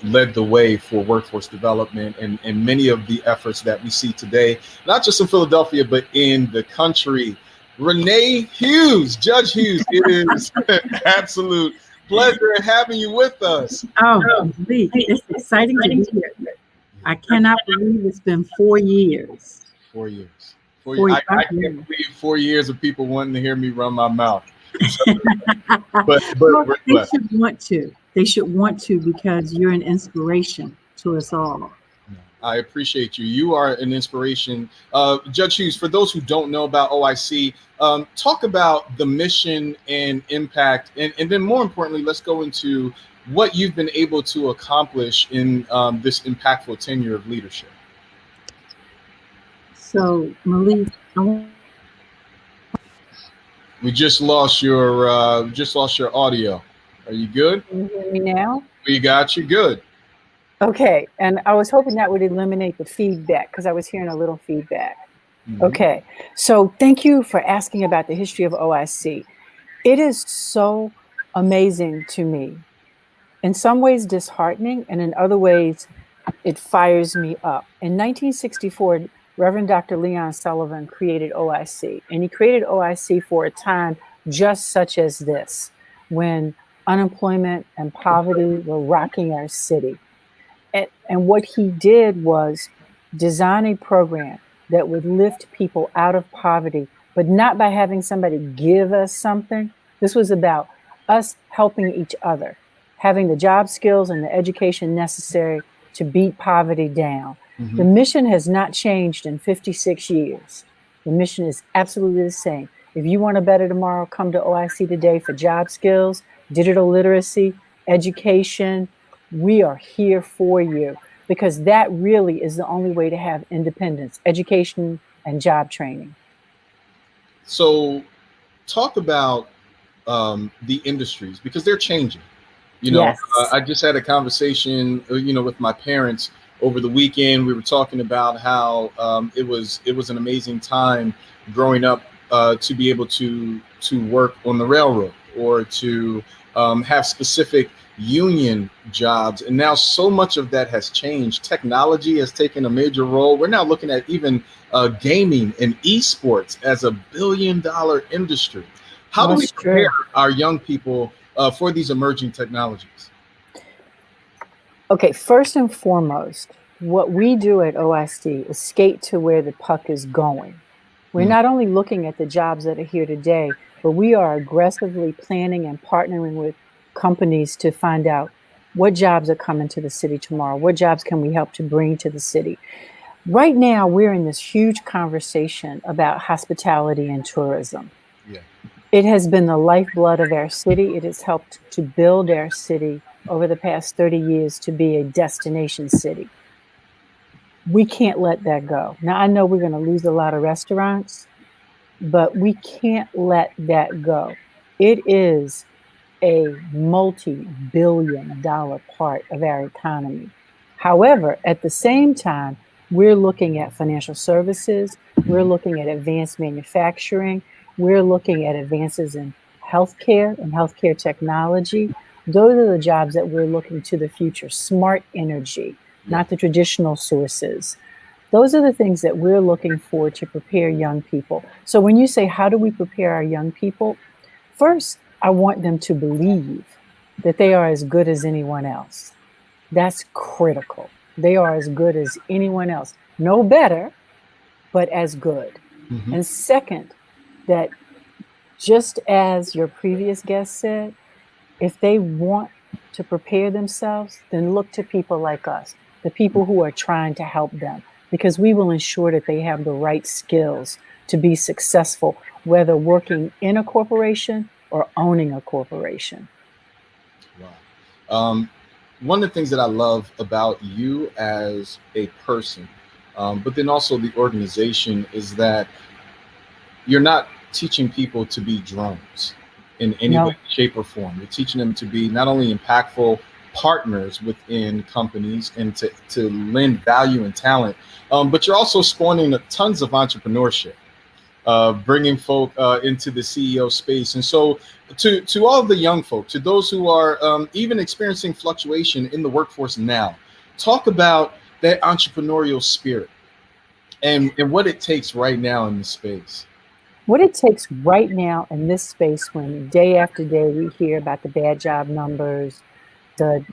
led the way for workforce development and many of the efforts that we see today, not just in Philadelphia, but in the country. Renee Hughes, Judge Hughes, it is an absolute pleasure having you with us. Oh, it's exciting to be here. I cannot believe it's been 4 years. 4 years. I can't believe 4 years of people wanting to hear me run my mouth. So, but they should want to. They should want to, because you're an inspiration to us all. I appreciate you. You are an inspiration. Judge Hughes, for those who don't know about OIC, talk about the mission and impact. And then more importantly, let's go into what you've been able to accomplish in this impactful tenure of leadership. So, Malik, I want We just lost your audio. Are you good? Can you hear me now? We got you good. Okay, and I was hoping that would eliminate the feedback because I was hearing a little feedback. Okay, so thank you for asking about the history of OIC. It is so amazing to me. In some ways disheartening, and in other ways it fires me up. In 1964, Reverend Dr. Leon Sullivan created OIC, and he created OIC for a time just such as this, when unemployment and poverty were rocking our city. And what he did was design a program that would lift people out of poverty, but not by having somebody give us something. This was about us helping each other, having the job skills and the education necessary to beat poverty down. The mission has not changed in 56 years. The mission is absolutely the same. If you want a better tomorrow, come to OIC today for job skills, digital literacy, education. We are here for you because that really is the only way to have independence, education, and job training. So talk about the industries because they're changing. You know, Yes. I just had a conversation, with my parents over the weekend. We were talking about how it was an amazing time growing up to be able to work on the railroad or to have specific union jobs. And now so much of that has changed. Technology has taken a major role. We're now looking at even gaming and esports as a billion-dollar industry. How do we prepare our young people for these emerging technologies? Okay, first and foremost, what we do at OIC is skate to where the puck is going. We're not only looking at the jobs that are here today, but we are aggressively planning and partnering with companies to find out what jobs are coming to the city tomorrow. What jobs can we help to bring to the city? Right now, we're in this huge conversation about hospitality and tourism. Yeah. It has been the lifeblood of our city. It has helped to build our city over the past 30 years to be a destination city. We can't let that go. Now, I know we're going to lose a lot of restaurants, but we can't let that go. It is a multi-billion-dollar part of our economy. However, at the same time, we're looking at financial services, we're looking at advanced manufacturing, we're looking at advances in healthcare and healthcare technology. Those are the jobs that we're looking to the future. Smart energy, not the traditional sources. Those are the things that we're looking for to prepare young people. So when you say, how do we prepare our young people? First, I want them to believe that they are as good as anyone else. That's critical. They are as good as anyone else. No better, but as good. And second, that just as your previous guest said, if they want to prepare themselves, then look to people like us, the people who are trying to help them, because we will ensure that they have the right skills to be successful, whether working in a corporation or owning a corporation. Wow. One of the things that I love about you as a person, but then also the organization, is that you're not teaching people to be drones in any way, shape, or form. You're teaching them to be not only impactful partners within companies and to lend value and talent, but you're also spawning tons of entrepreneurship, bringing folk into the CEO space. And so to all the young folk, to those who are even experiencing fluctuation in the workforce now, talk about that entrepreneurial spirit and what it takes right now in this space. What it takes right now in this space, when day after day we hear about the bad job numbers, the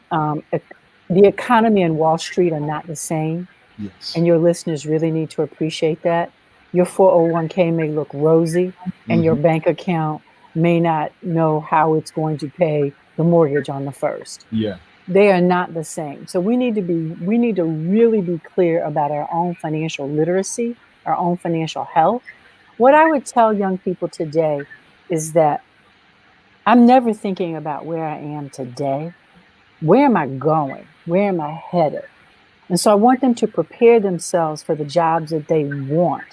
economy and Wall Street are not the same. Yes. And your listeners really need to appreciate that. Your 401k may look rosy, and your bank account may not know how it's going to pay the mortgage on the first. Yeah. They are not the same. So we need to really be clear about our own financial literacy, our own financial health. What I would tell young people today is that I'm never thinking about where I am today. Where am I going? Where am I headed? And so I want them to prepare themselves for the jobs that they want.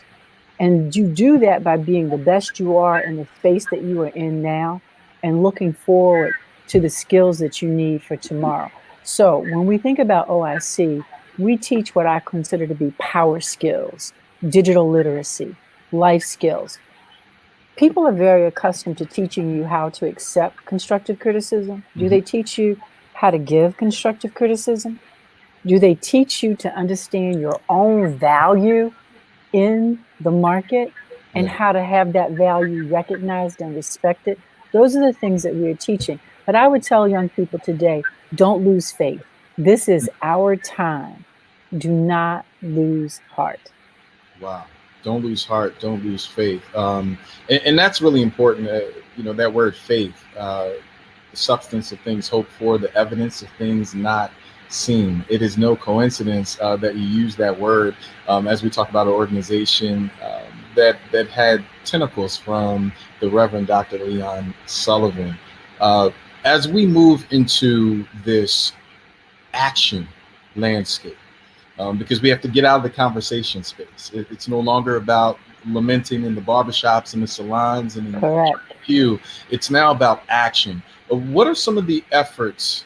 And you do that by being the best you are in the space that you are in now and looking forward to the skills that you need for tomorrow. So when we think about OIC, we teach what I consider to be power skills, digital literacy, life skills. People are very accustomed to teaching you how to accept constructive criticism. Do they teach you how to give constructive criticism? Do they teach you to understand your own value in the market and how to have that value recognized and respected? Those are the things that we're teaching. But I would tell young people today, don't lose faith. This is our time. Do not lose heart. Wow. Don't lose heart. Don't lose faith. And that's really important. That word faith, the substance of things hoped for, the evidence of things not seen. It is no coincidence that you use that word as we talk about an organization that had tentacles from the Reverend Dr. Leon Sullivan. As we move into this action landscape, because we have to get out of the conversation space. It's no longer about lamenting in the barbershops and the salons and in the pew. It's now about action. What are some of the efforts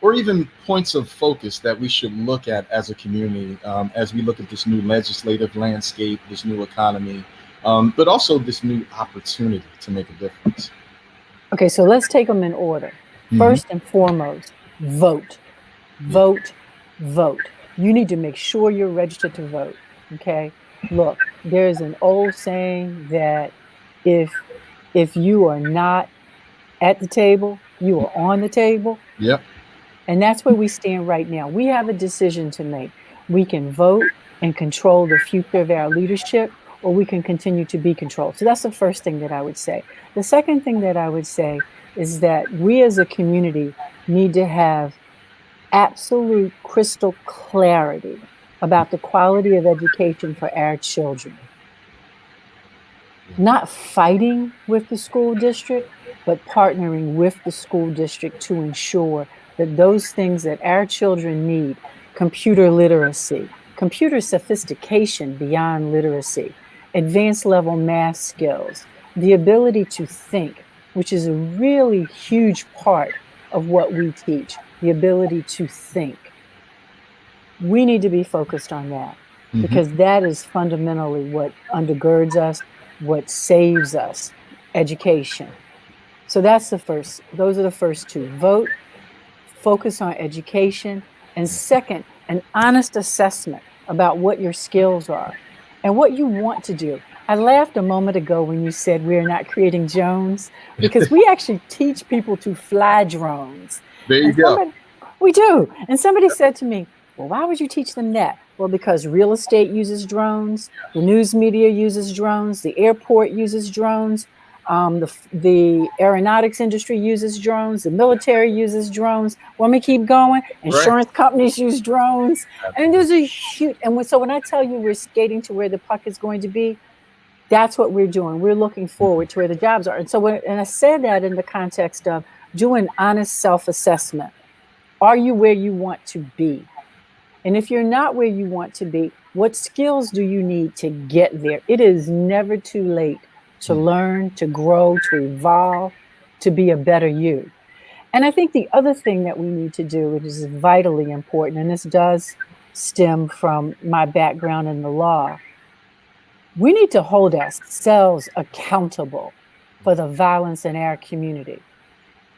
or even points of focus that we should look at as a community as we look at this new legislative landscape, this new economy, but also this new opportunity to make a difference? Okay, so let's take them in order. First and foremost, vote. Vote, vote. You need to make sure you're registered to vote, okay? Look, there's an old saying that if you are not at the table, you are on the table. Yep. And that's where we stand right now. We have a decision to make. We can vote and control the future of our leadership, or we can continue to be controlled. So that's the first thing that I would say. The second thing that I would say is that we as a community need to have absolute crystal clarity about the quality of education for our children. Not fighting with the school district, but partnering with the school district to ensure that those things that our children need, computer literacy, computer sophistication beyond literacy, advanced level math skills, the ability to think, which is a really huge part of what we teach, the ability to think. We need to be focused on that because that is fundamentally what undergirds us, what saves us, education. So that's those are the first two. Vote, focus on education, and second, an honest assessment about what your skills are and what you want to do. I laughed a moment ago when you said we're not creating drones, because we actually teach people to fly drones. There you go. We do. And somebody said to me, well, why would you teach them that? Well, because real estate uses drones, the news media uses drones, the airport uses drones, the aeronautics industry uses drones, the military uses drones. Want me to keep going? Insurance companies use drones. And there's a huge, so when I tell you we're skating to where the puck is going to be, that's what we're doing. We're looking forward to where the jobs are. And so and I said that in the context of doing honest self-assessment. Are you where you want to be? And if you're not where you want to be, what skills do you need to get there? It is never too late to learn, to grow, to evolve, to be a better you. And I think the other thing that we need to do, which is vitally important, and this does stem from my background in the law, we need to hold ourselves accountable for the violence in our community.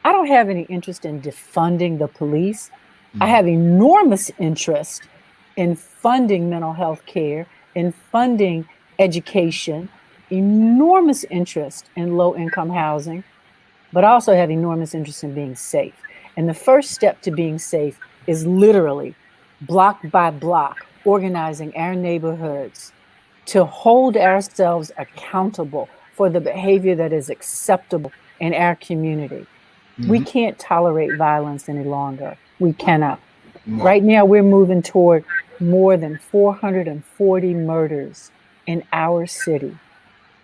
I don't have any interest in defunding the police. I have enormous interest in funding mental health care, in funding education, enormous interest in low-income housing, but also have enormous interest in being safe. And the first step to being safe is literally block by block, organizing our neighborhoods to hold ourselves accountable for the behavior that is acceptable in our community. We can't tolerate violence any longer. We cannot. No. Right now, we're moving toward more than 440 murders in our city.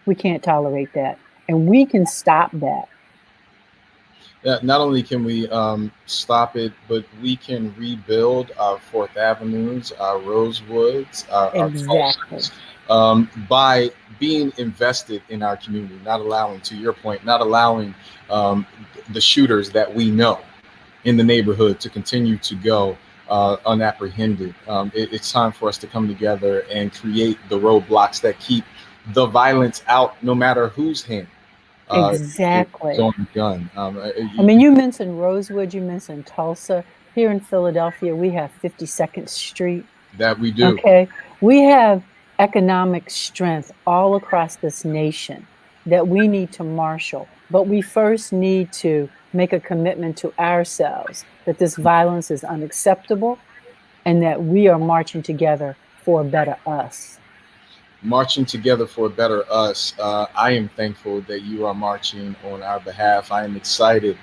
We can't tolerate that. And we can stop that. Not only can we stop it, but we can rebuild our Fourth Avenues, our Rosewoods, our Exactly. by being invested in our community, not allowing, to your point, not allowing the shooters that we know in the neighborhood to continue to go unapprehended. It's time for us to come together and create the roadblocks that keep the violence out, no matter whose hand Exactly. it's on the gun. I mean, you mentioned Rosewood, you mentioned Tulsa. Here in Philadelphia, we have 52nd Street. That we do. Okay. We have economic strength all across this nation that we need to marshal. But we first need to make a commitment to ourselves that this violence is unacceptable and that we are marching together for a better us. Marching together for a better us. I am thankful that you are marching on our behalf. I am excited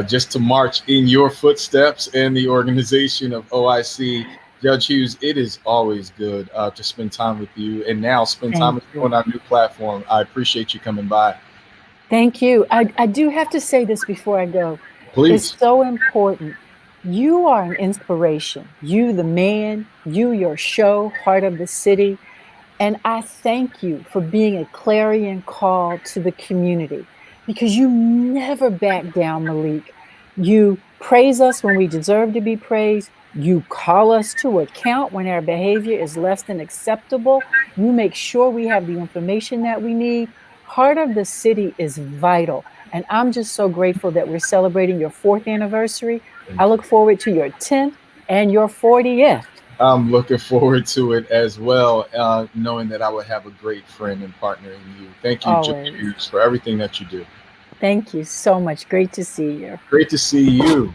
just to march in your footsteps and the organization of OIC. Judge Hughes, it is always good to spend time with you, and now spend time with you on our new platform. I appreciate you coming by. Thank you. I do have to say this before I go. Please. It's so important. You are an inspiration. You, the man, your show, Heart of the City. And I thank you for being a clarion call to the community, because you never back down, Malik. You praise us when we deserve to be praised. You call us to account when our behavior is less than acceptable. You make sure we have the information that we need. Heart of the City is vital. And I'm just so grateful that we're celebrating your 4th anniversary. I look forward to your 10th and your 40th. I'm looking forward to it as well, knowing that I would have a great friend and partner in you. Thank you, Judge Hughes, for everything that you do. Thank you so much. Great to see you. Great to see you.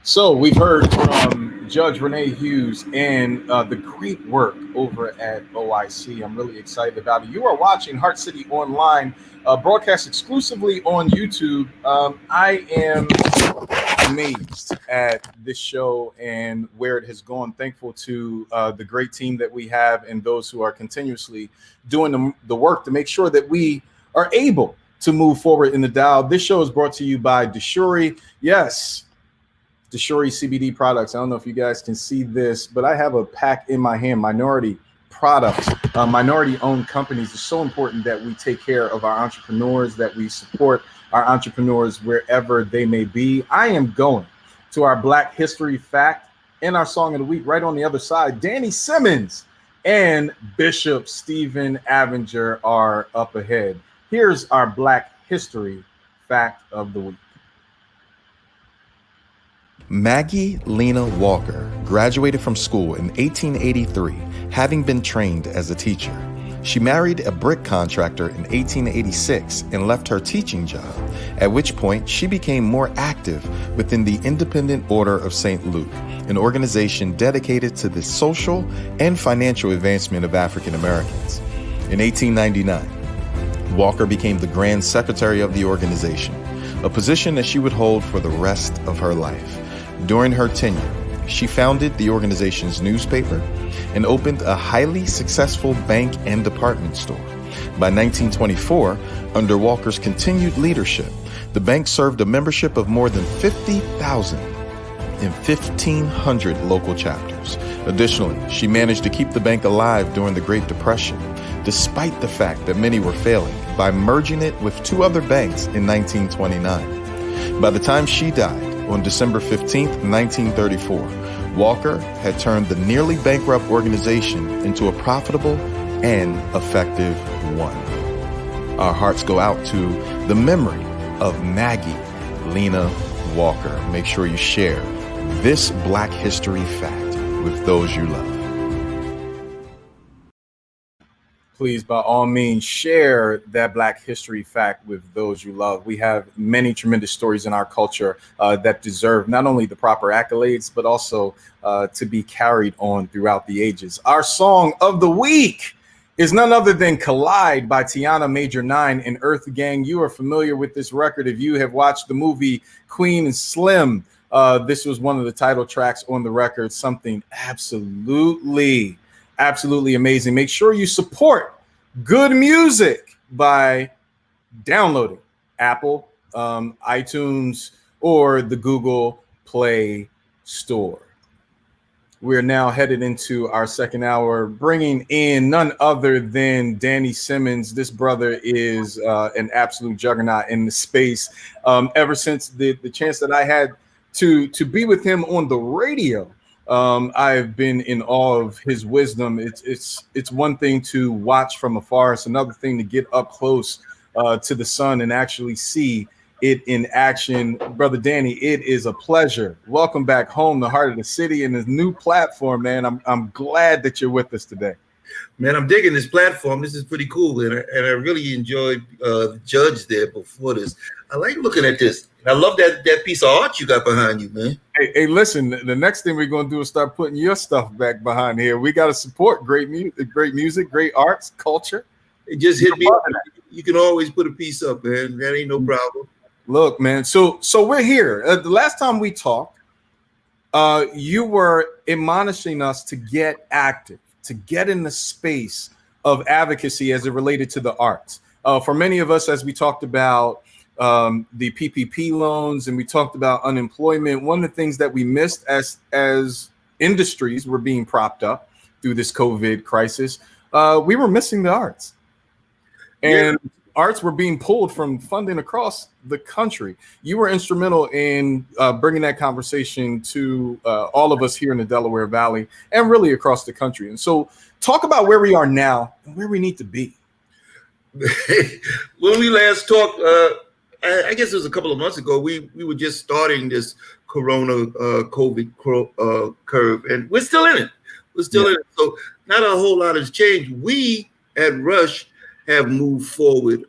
So we've heard from Judge Renee Hughes and the great work over at OIC. I'm really excited about it. You are watching Heart City Online, broadcast exclusively on YouTube. I am amazed at this show and where it has gone. Thankful to the great team that we have and those who are continuously doing the work to make sure that we are able to move forward in the dial. This show is brought to you by Deshuri. Yes, Deshuri CBD products. I don't know if you guys can see this, but I have a pack in my hand, minority products, minority-owned companies. It's so important that we take care of our entrepreneurs, that we support our entrepreneurs wherever they may be. I am going to our Black History Fact and our Song of the Week right on the other side. Danny Simmons and Bishop Stephen Avenger are up ahead. Here's our Black History Fact of the Week. Maggie Lena Walker graduated from school in 1883, having been trained as a teacher. She married a brick contractor in 1886 and left her teaching job, at which point she became more active within the Independent Order of St. Luke, an organization dedicated to the social and financial advancement of African Americans. In 1899, Walker became the Grand Secretary of the organization, a position that she would hold for the rest of her life. During her tenure, she founded the organization's newspaper and opened a highly successful bank and department store. By 1924, under Walker's continued leadership, the bank served a membership of more than 50,000 in 1,500 local chapters. Additionally, she managed to keep the bank alive during the Great Depression, despite the fact that many were failing, by merging it with 2 other banks in 1929. By the time she died, on December 15, 1934, Walker had turned the nearly bankrupt organization into a profitable and effective one. Our hearts go out to the memory of Maggie Lena Walker. Make sure you share this Black History fact with those you love. Please, by all means, share that Black History fact with those you love. We have many tremendous stories in our culture that deserve not only the proper accolades, but also to be carried on throughout the ages. Our song of the week is none other than Collide by Tiana Major 9 and Earth Gang. You are familiar with this record if you have watched the movie Queen and Slim. This was one of the title tracks on the record, something absolutely amazing. Make sure you support good music by downloading Apple, iTunes, or the Google Play Store. We're now headed into our second hour, bringing in none other than Danny Simmons. This brother is an absolute juggernaut in the space. Ever since the chance that I had to be with him on the radio, I've been in awe of his wisdom. It's one thing to watch from afar. It's another thing to get up close to the sun and actually see it in action. Brother Danny, it is a pleasure. Welcome back home, the heart of the city, and this new platform, man. I'm glad that you're with us today. Man, I'm digging this platform. This is pretty cool, and I really enjoyed the judge there before this. I like looking at this. I love that piece of art you got behind you, man. Hey, listen, the next thing we're going to do is start putting your stuff back behind here. We got to support great music, great arts, culture. It just hit me. You can always put a piece up, man. That ain't no problem. Look, man, so we're here. The last time we talked, you were admonishing us to get active, to get in the space of advocacy as it related to the arts. For many of us, as we talked about the PPP loans and we talked about unemployment, one of the things that we missed as industries were being propped up through this COVID crisis, we were missing the arts. And arts were being pulled from funding across the country. You were instrumental in bringing that conversation to all of us here in the Delaware Valley and really across the country. And so talk about where we are now and where we need to be. When we last talked, I guess it was a couple of months ago, we were just starting this Corona COVID curve, and we're still in it. We're still in it. So not a whole lot has changed. We at Rush have moved forward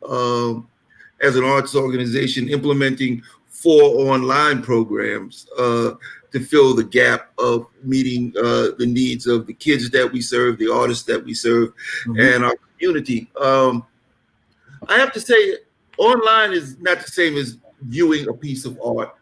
as an arts organization, implementing 4 online programs to fill the gap of meeting the needs of the kids that we serve, the artists that we serve, and our community. I have to say, online is not the same as viewing a piece of art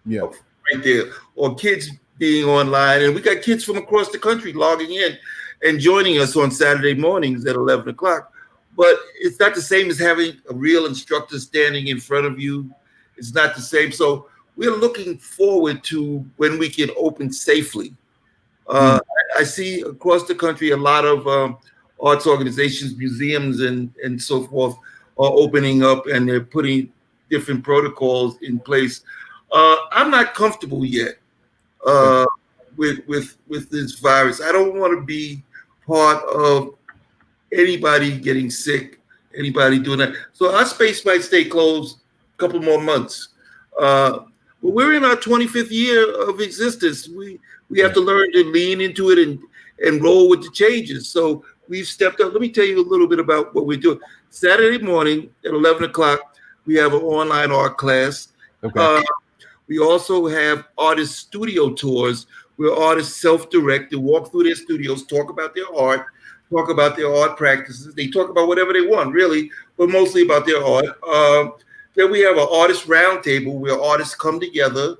right there, or kids being online. And we got kids from across the country logging in and joining us on Saturday mornings at 11 o'clock. But it's not the same as having a real instructor standing in front of you. It's not the same. So we're looking forward to when we can open safely. I see across the country a lot of arts organizations, museums, and so forth are opening up, and they're putting different protocols in place. I'm not comfortable yet with this virus. I don't want to be part of anybody getting sick, anybody doing that. So our space might stay closed a couple more months. But we're in our 25th year of existence. We have to learn to lean into it and roll with the changes. So we've stepped up. Let me tell you a little bit about what we're doing. Saturday morning at 11 o'clock, we have an online art class. Okay. We also have artist studio tours where artists self-direct, they walk through their studios, talk about their art, talk about their art practices. They talk about whatever they want, really, but mostly about their art. Then we have an artist roundtable where artists come together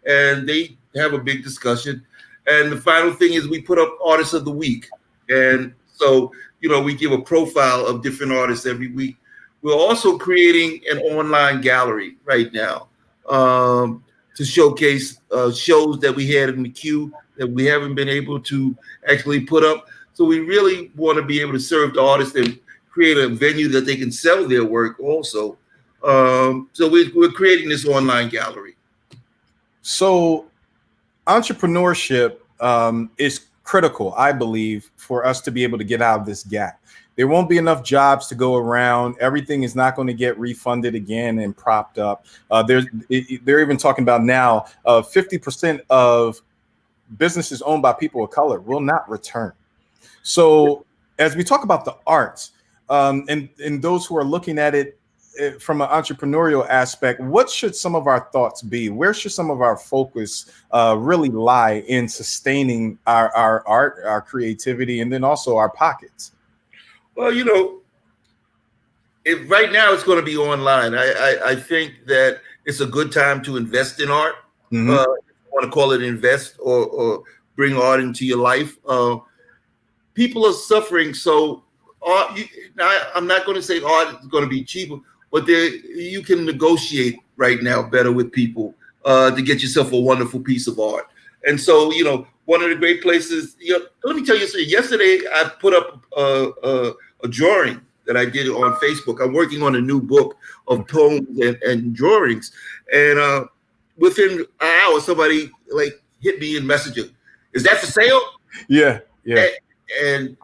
and they have a big discussion. And the final thing is we put up Artists of the Week. And so, we give a profile of different artists every week. We're also creating an online gallery right now to showcase shows that we had in the queue that we haven't been able to actually put up. So we really want to be able to serve the artists and create a venue that they can sell their work also. So we're creating this online gallery. So entrepreneurship is critical, I believe, for us to be able to get out of this gap. There won't be enough jobs to go around. Everything is not going to get refunded again and propped up. They're even talking about now 50% of businesses owned by people of color will not return. So as we talk about the arts and those who are looking at it from an entrepreneurial aspect, what should some of our thoughts be? Where should some of our focus really lie in sustaining our art, our creativity, and then also our pockets? Well, right now it's going to be online. I think that it's a good time to invest in art. If you want to call it invest or bring art into your life. People are suffering, so art, I'm not going to say art is going to be cheaper, but you can negotiate right now better with people. to get yourself a wonderful piece of art. And so, one of the great places, let me tell you something. Yesterday, I put up a drawing that I did on Facebook. I'm working on a new book of poems and drawings. And within an hour, somebody hit me in Messenger. Is that for sale? Yeah. And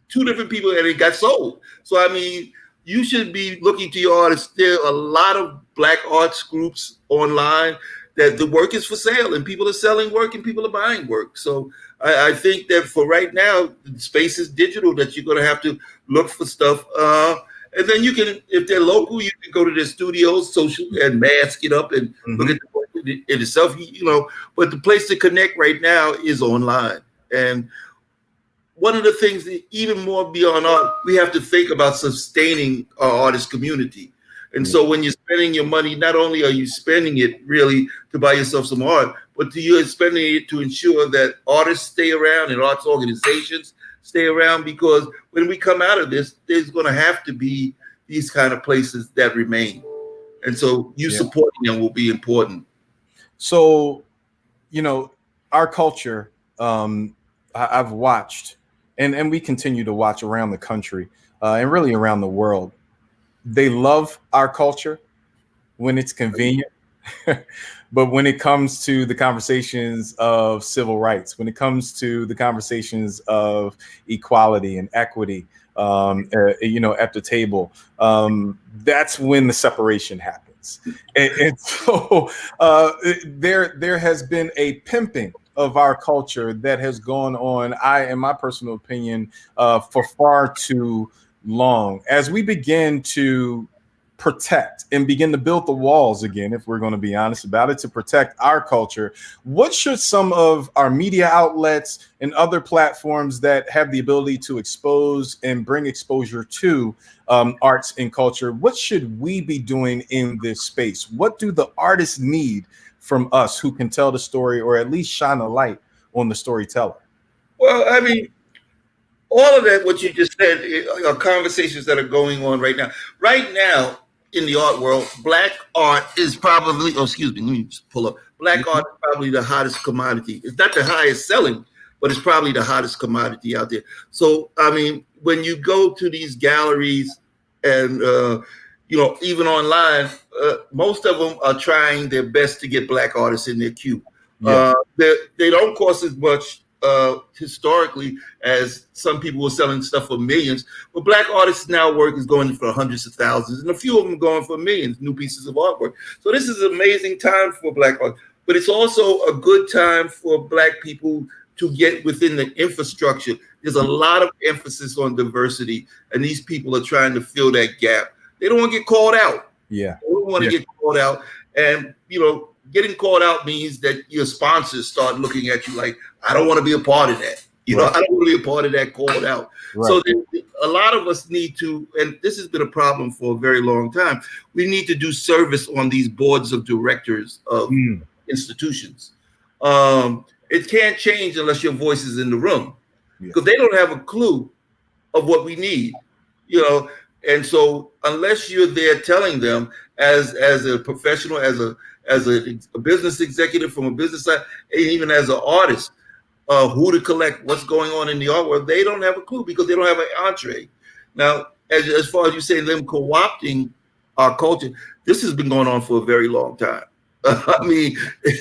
two different people, and it got sold. So, I mean, you should be looking to your artists. There are a lot of Black arts groups online that the work is for sale, and people are selling work and people are buying work. So I think that for right now, the space is digital, that you're going to have to look for stuff. And then you can, if they're local, you can go to their studios, social, and mask it up and look at the work in itself, But the place to connect right now is online. And one of the things that even more beyond art, we have to think about sustaining our artist community. And so when you're spending your money, not only are you spending it really to buy yourself some art, but you're spending it to ensure that artists stay around and arts organizations stay around, because when we come out of this, there's going to have to be these kind of places that remain. And so you supporting them will be important. So, our culture, I've watched, and we continue to watch around the country and really around the world. They love our culture when it's convenient, but when it comes to the conversations of civil rights, when it comes to the conversations of equality and equity, at the table, that's when the separation happens. And so there has been a pimping of our culture that has gone on, in my personal opinion, for far too long. As we begin to protect and begin to build the walls again, if we're going to be honest about it, to protect our culture, what should some of our media outlets and other platforms that have the ability to expose and bring exposure to arts and culture, what should we be doing in this space? What do the artists need from us who can tell the story, or at least shine a light on the storyteller? Well, I mean, all of that, what you just said, are conversations that are going on right now. Right now, in the art world, Black art is probably, let me just pull up. Black art is probably the hottest commodity. It's not the highest selling, but it's probably the hottest commodity out there. So, I mean, when you go to these galleries and, even online, most of them are trying their best to get Black artists in their queue. Yeah. They don't cost as much historically as some people were selling stuff for millions, but Black artists now work is going for hundreds of thousands, and a few of them going for millions, new pieces of artwork. So this is an amazing time for Black art, but it's also a good time for Black people to get within the infrastructure. There's a lot of emphasis on diversity, and these people are trying to fill that gap. They don't want to get called out. Yeah. They don't want to get called out. And, getting called out means that your sponsors start looking at you like, I don't want to be a part of that. I don't want to be a part of that called out. Right. So a lot of us need to, and this has been a problem for a very long time, we need to do service on these boards of directors of institutions. It can't change unless your voice is in the room, because they don't have a clue of what we need, And so unless you're there telling them as a professional, as a business executive from a business side, and even as an artist, who to collect, what's going on in the art world, they don't have a clue because they don't have an entree. Now, as far as you say them co-opting our culture, this has been going on for a very long time. I mean,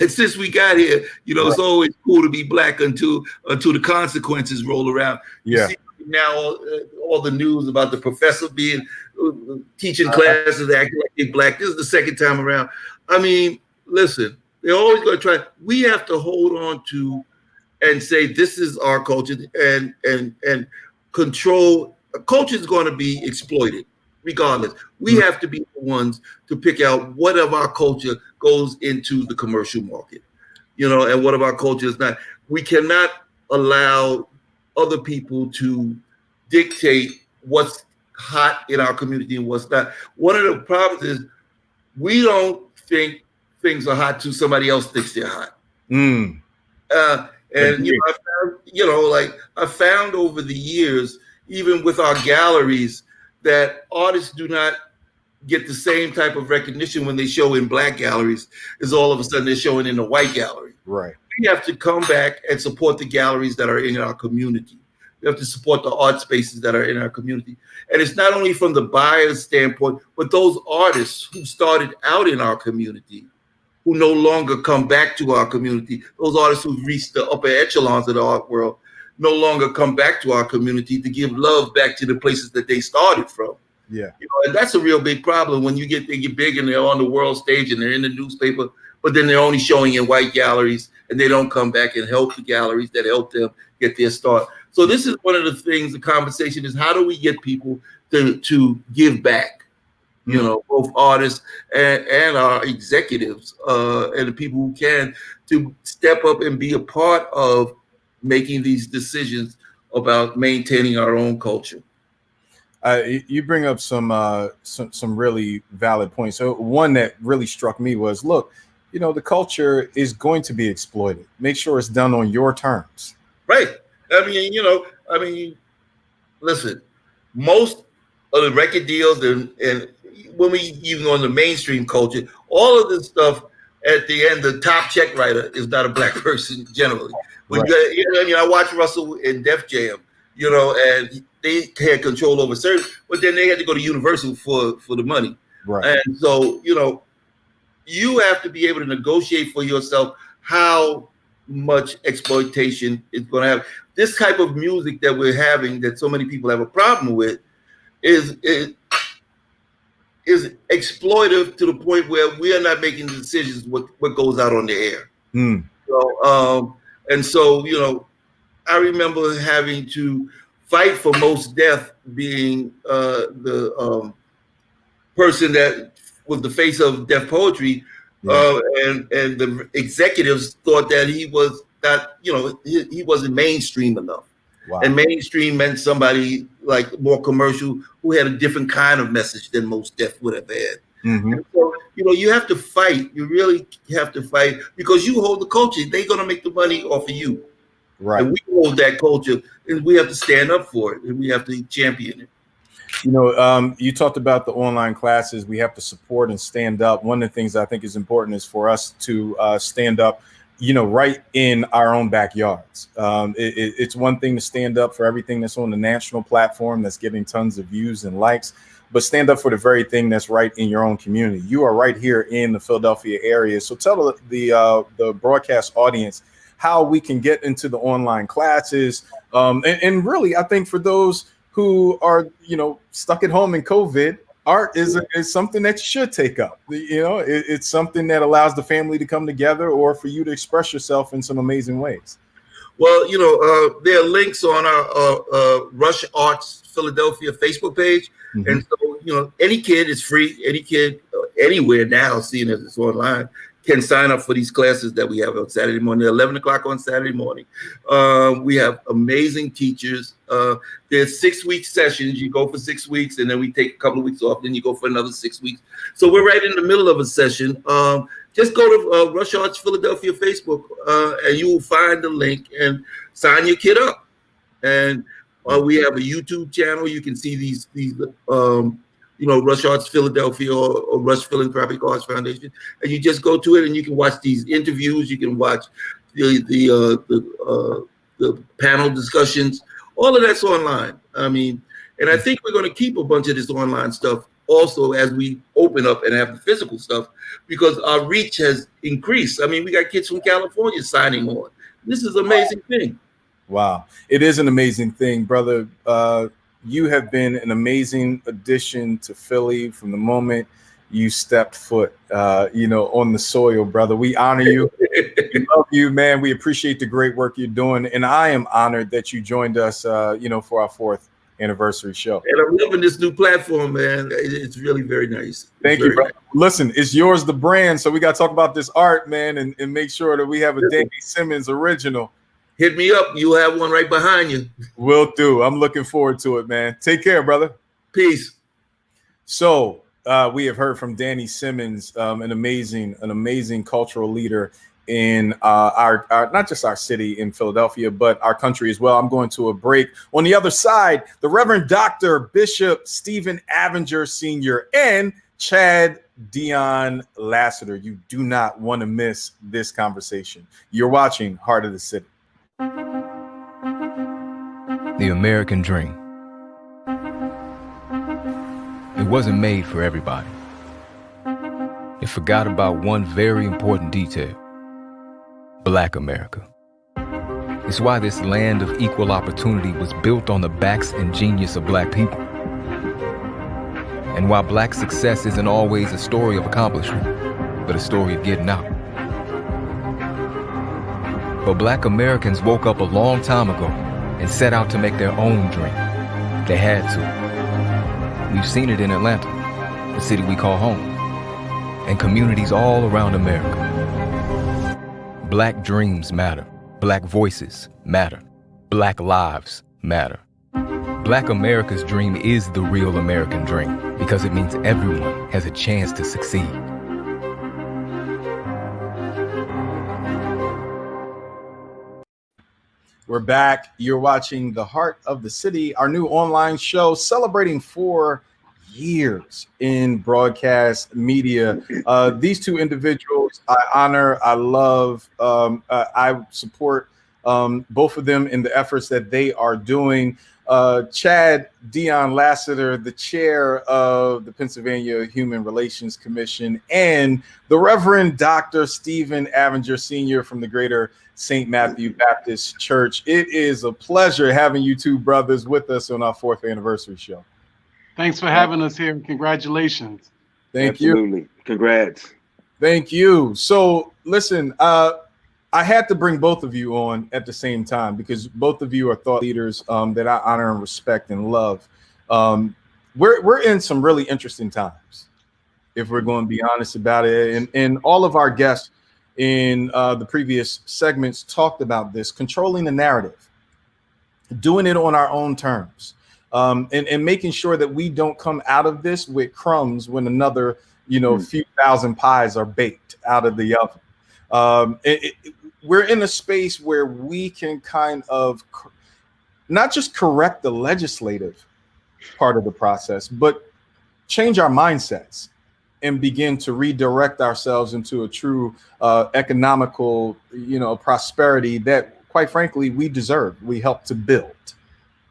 since we got here, it's always cool to be Black until the consequences roll around. Yeah. You see now all the news about the professor being teaching classes acting like they're Black. This is the second time around. I mean, listen, they're always going to try. We have to hold on to and say this is our culture and control. Culture is going to be exploited regardless. We have to be the ones to pick out what of our culture goes into the commercial market, and what of our culture is not. We cannot allow other people to dictate what's hot in our community and what's not. One of the problems is we don't think things are hot till somebody else thinks they're hot. I found over the years, even with our galleries, that artists do not get the same type of recognition when they show in black galleries as all of a sudden they're showing in the white gallery. Right. We have to come back and support the galleries that are in our community. We have to support the art spaces that are in our community. And it's not only from the buyer's standpoint, but those artists who started out in our community, who no longer come back to our community, those artists who've reached the upper echelons of the art world, no longer come back to our community to give love back to the places that they started from. Yeah. You know, and that's a real big problem when they get big and they're on the world stage and they're in the newspaper, but then they're only showing in white galleries and they don't come back and help the galleries that help them get their start. So this is one of the things, the conversation is, how do we get people to give back? You know, both artists and our executives and the people who can, to step up and be a part of making these decisions about maintaining our own culture. You bring up some really valid points. So one that really struck me was, look, you know, the culture is going to be exploited. Make sure it's done on your terms. Right. I mean, listen, most of the record deals and when we even on the mainstream culture, all of this stuff at the end, the top check writer is not a black person generally. When I watch Russell and Def Jam, you know, and they had control over certain, but then they had to go to Universal for the money. Right. And so, you know, you have to be able to negotiate for yourself how much exploitation is going to have. This type of music that we're having, that so many people have a problem with, is exploitive to the point where we are not making the decisions what goes out on the air. So, and so, you know, I remember having to fight for Mos Def being the person that was the face of Def Poetry, and the executives thought that he was not, you know, he wasn't mainstream enough. Wow. And mainstream meant somebody like more commercial who had a different kind of message than Mos Def would have had. And so, you know, you have to fight. You really have to fight because you hold the culture. They're going to make the money off of you. Right. And we hold that culture, and we have to stand up for it, and we have to champion it. You know, you talked about the online classes. We have to support and stand up. One of the things I think is important is for us to stand up, you know, right in our own backyards. It's one thing to stand up for everything that's on the national platform that's getting tons of views and likes, but stand up for the very thing that's right in your own community. You are right here in the Philadelphia area. So tell the broadcast audience how we can get into the online classes. And really, I think for those who are, you know, stuck at home in COVID, art is something that you should take up. You know, it's something that allows the family to come together or for you to express yourself in some amazing ways. Well, you know, there are links on our Rush Arts Philadelphia Facebook page. And so, you know, any kid is free. Any kid anywhere now, seeing as it's online, can sign up for these classes that we have on Saturday morning, 11 o'clock on Saturday morning. We have amazing teachers. There's 6-week sessions. You go for 6 weeks, and then we take a couple of weeks off. Then you go for another 6 weeks. So we're right in the middle of a session. Just go to Rush Arts Philadelphia Facebook, and you will find the link and sign your kid up. And we have a YouTube channel. You can see these you know, Rush Arts Philadelphia or Rush Philanthropic Arts Foundation, and you just go to it and you can watch these interviews. You can watch the panel discussions. All of that's online. I mean, and I think we're going to keep a bunch of this online stuff also as we open up and have the physical stuff, because our reach has increased. I mean, we got kids from California signing on. This is an amazing thing. Wow, it is an amazing thing, brother. You have been an amazing addition to Philly from the moment you stepped foot, you know, on the soil, brother. We honor you. We love you, man. We appreciate the great work you're doing. And I am honored that you joined us, you know, for our 4th anniversary show. And I'm loving this new platform, man. It's really very nice. Thank you, brother. Listen, it's yours, the brand. So we got to talk about this art, man, and make sure that we have a Danny Simmons original. Hit me up. You'll have one right behind you. Will do. I'm looking forward to it, man. Take care, brother. Peace. So we have heard from Danny Simmons, an amazing cultural leader in our not just our city in Philadelphia, but our country as well. I'm going to a break. On the other side, the Reverend Dr. Bishop Stephen Avenger Sr. and Chad Dion Lassiter, you do not want to miss this conversation. You're watching Heart of the City. The American dream. It wasn't made for everybody. It forgot about one very important detail: Black America. It's why this land of equal opportunity was built on the backs and genius of Black people. And while Black success isn't always a story of accomplishment, but a story of getting out. But Black Americans woke up a long time ago and set out to make their own dream. They had to. We've seen it in Atlanta, the city we call home, and communities all around America. Black dreams matter. Black voices matter. Black lives matter. Black America's dream is the real American dream because it means everyone has a chance to succeed. We're back. You're watching The Heart of the City, our new online show celebrating 4 years in broadcast media. These two individuals I honor, I love, I support both of them in the efforts that they are doing. Chad Dion Lassiter, the chair of the Pennsylvania Human Relations Commission, and the Reverend Dr. Stephen Avenger Sr. from the Greater St. Matthew Baptist Church. It is a pleasure having you two brothers with us on our 4th anniversary show. Thanks for having us here. Congratulations. Thank you. Absolutely. Congrats. Thank you. So listen, I had to bring both of you on at the same time because both of you are thought leaders that I honor and respect and love. We're in some really interesting times, if we're going to be honest about it. And all of our guests in the previous segments talked about this, controlling the narrative, doing it on our own terms, and making sure that we don't come out of this with crumbs when another, few thousand pies are baked out of the oven. We're in a space where we can kind of not just correct the legislative part of the process, but change our mindsets and begin to redirect ourselves into a true economical, prosperity that, quite frankly, we deserve. We help to build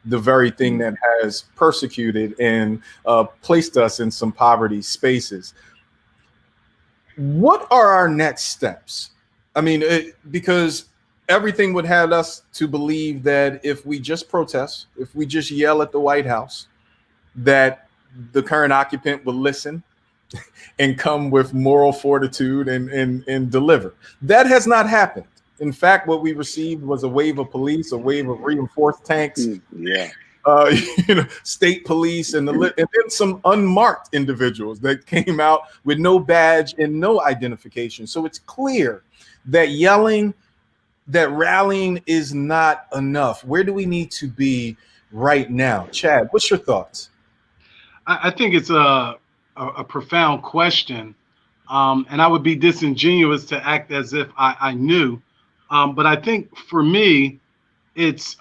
the very thing that has persecuted and placed us in some poverty spaces. What are our next steps? I mean, because everything would have us to believe that if we just protest, if we just yell at the White House, that the current occupant will listen and come with moral fortitude and deliver. That has not happened. In fact, what we received was a wave of police, a wave of reinforced tanks, state police, and then some unmarked individuals that came out with no badge and no identification. So it's clear that yelling, that rallying is not enough. Where do we need to be right now? Chad, what's your thoughts? I think it's a profound question, and I would be disingenuous to act as if I knew. But I think for me, it's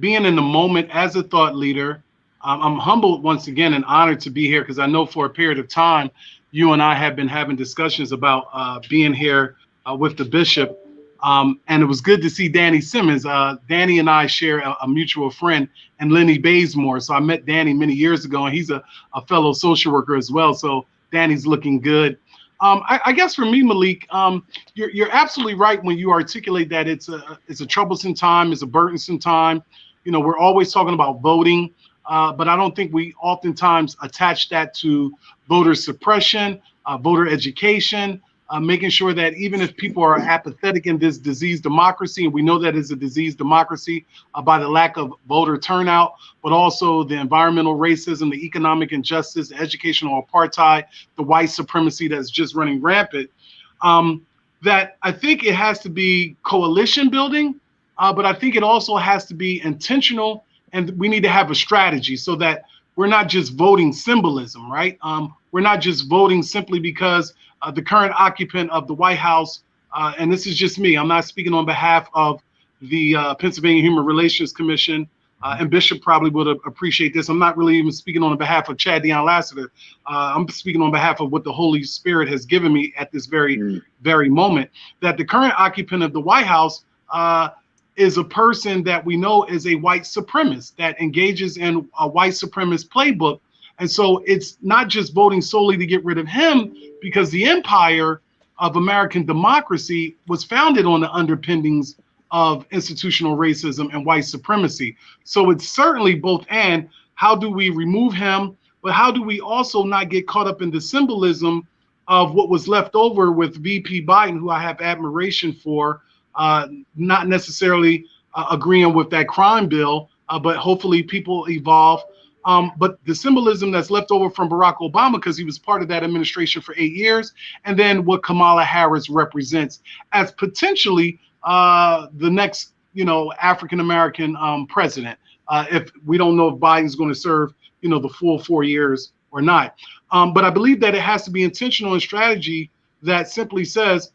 being in the moment as a thought leader. I'm humbled once again and honored to be here because I know for a period of time, you and I have been having discussions about being here with the bishop. And it was good to see Danny Simmons. Danny and I share a mutual friend, and Lenny Bazemore. So I met Danny many years ago, and he's a fellow social worker as well. So Danny's looking good. I guess for me, Malik, you're absolutely right when you articulate that it's a troublesome time, it's a burdensome time. We're always talking about voting, but I don't think we oftentimes attach that to voter suppression, voter education, making sure that even if people are apathetic in this diseased democracy, and we know that it's a diseased democracy by the lack of voter turnout, but also the environmental racism, the economic injustice, the educational apartheid, the white supremacy that's just running rampant, that I think it has to be coalition building, but I think it also has to be intentional, and we need to have a strategy so that we're not just voting symbolism, right? We're not just voting simply because the current occupant of the White House, and this is just me, I'm not speaking on behalf of the Pennsylvania Human Relations Commission, and Bishop probably would appreciate this. I'm not really even speaking on behalf of Chad Deion Lassiter. I'm speaking on behalf of what the Holy Spirit has given me at this very moment, that the current occupant of the White House is a person that we know is a white supremacist that engages in a white supremacist playbook. And so it's not just voting solely to get rid of him, because the empire of American democracy was founded on the underpinnings of institutional racism and white supremacy. So it's certainly both and. How do we remove him? But how do we also not get caught up in the symbolism of what was left over with VP Biden, who I have admiration for, not necessarily agreeing with that crime bill, but hopefully people evolve. But the symbolism that's left over from Barack Obama, because he was part of that administration for 8 years, and then what Kamala Harris represents as potentially the next, African-American president. If we don't know if Biden's going to serve, the full 4 years or not. But I believe that it has to be intentional and strategy that simply says,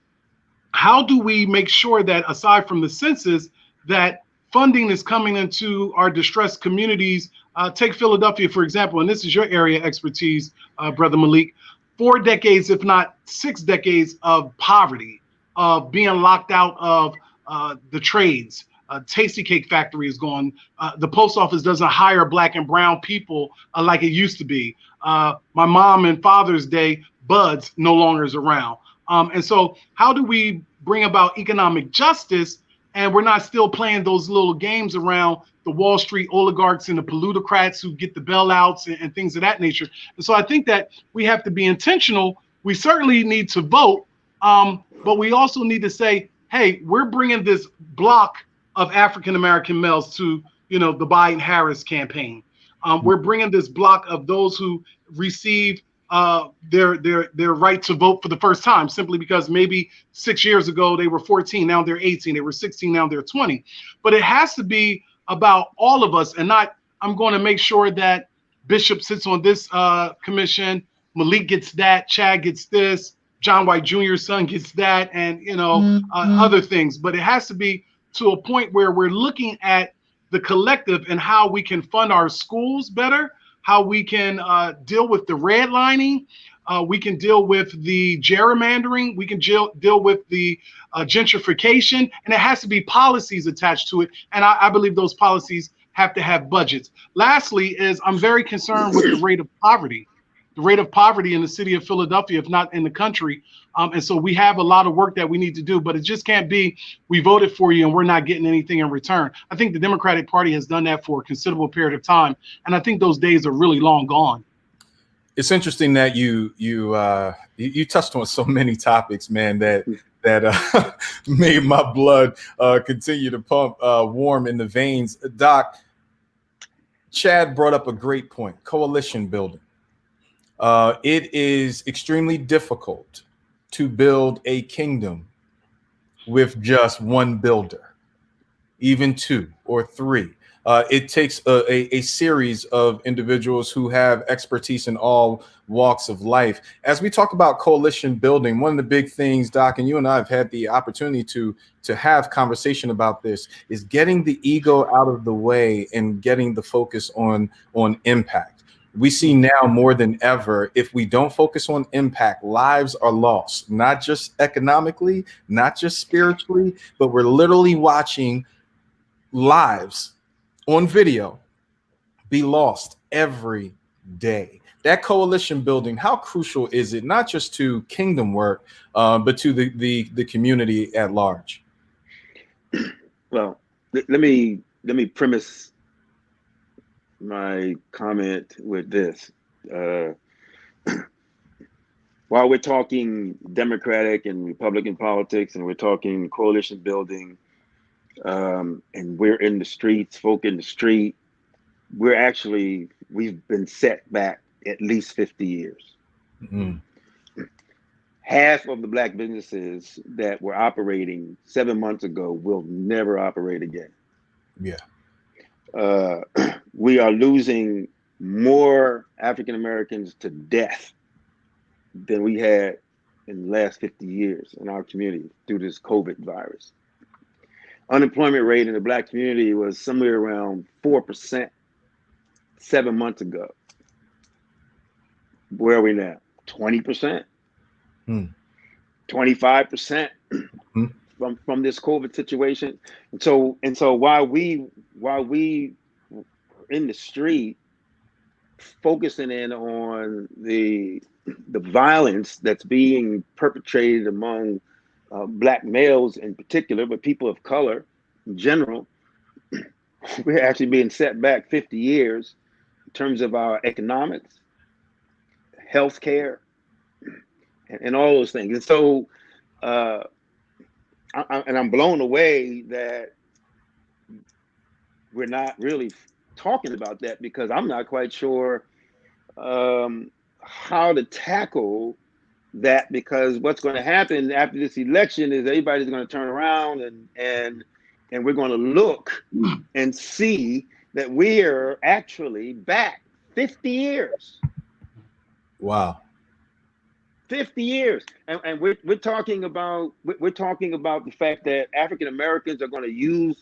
how do we make sure that aside from the census, that funding is coming into our distressed communities? Take Philadelphia, for example, and this is your area of expertise, Brother Malik. 4 decades, if not 6 decades of poverty, of being locked out of the trades. Tasty Cake Factory is gone. The post office doesn't hire black and brown people like it used to be. My mom and Father's Day, Buds no longer is around. And so how do we bring about economic justice, and we're not still playing those little games around the Wall Street oligarchs and the plutocrats who get the bailouts and things of that nature? And so I think that we have to be intentional. We certainly need to vote, but we also need to say, hey, we're bringing this block of African-American males to, the Biden-Harris campaign. We're bringing this block of those who receive their right to vote for the first time, simply because maybe 6 years ago they were 14, now they're 18, they were 16, now they're 20. But it has to be about all of us, and not, I'm going to make sure that Bishop sits on this commission, Malik gets that, Chad gets this, John White Jr.'s son gets that, and other things. But it has to be to a point where we're looking at the collective and how we can fund our schools better, how we can deal with the redlining, we can deal with the gerrymandering, we can deal with the gentrification, and it has to be policies attached to it. And I believe those policies have to have budgets. Lastly, is I'm very concerned with the rate of poverty. The rate of poverty in the city of Philadelphia, if not in the country. And so we have a lot of work that we need to do, but it just can't be, we voted for you and we're not getting anything in return. I think the Democratic Party has done that for a considerable period of time. And I think those days are really long gone. It's interesting that you touched on so many topics, man, that made my blood continue to pump warm in the veins. Doc, Chad brought up a great point, coalition building. It is extremely difficult to build a kingdom with just one builder, even 2 or 3. It takes a series of individuals who have expertise in all walks of life. As we talk about coalition building, one of the big things, Doc, and you and I have had the opportunity to have conversation about this, is getting the ego out of the way and getting the focus on impact. We see now more than ever, if we don't focus on impact, lives are lost, not just economically, not just spiritually, but we're literally watching lives on video be lost every day. That coalition building, how crucial is it, not just to kingdom work, but to the community at large? Well, let me premise my comment with this. While we're talking Democratic and Republican politics, and we're talking coalition building, and we're in the streets, folk in the street, we've been set back at least 50 years. Mm-hmm. Half of the Black businesses that were operating 7 months ago will never operate again. Yeah. We are losing more African Americans to death than we had in the last 50 years in our community through this COVID virus. unemployment rate in the Black community was somewhere around 4% 7 months ago. Where are we now? 20%, 25% from this COVID situation. And so while we in the street focusing in on the violence that's being perpetrated among Black males in particular, but people of color in general, we're actually being set back 50 years in terms of our economics, healthcare, and all those things. And so, I'm blown away that we're not really talking about that, because I'm not quite sure how to tackle that, because what's going to happen after this election is everybody's going to turn around and we're going to look and see that we're actually back 50 years. Wow. 50 years. And we're talking about the fact that African Americans are going to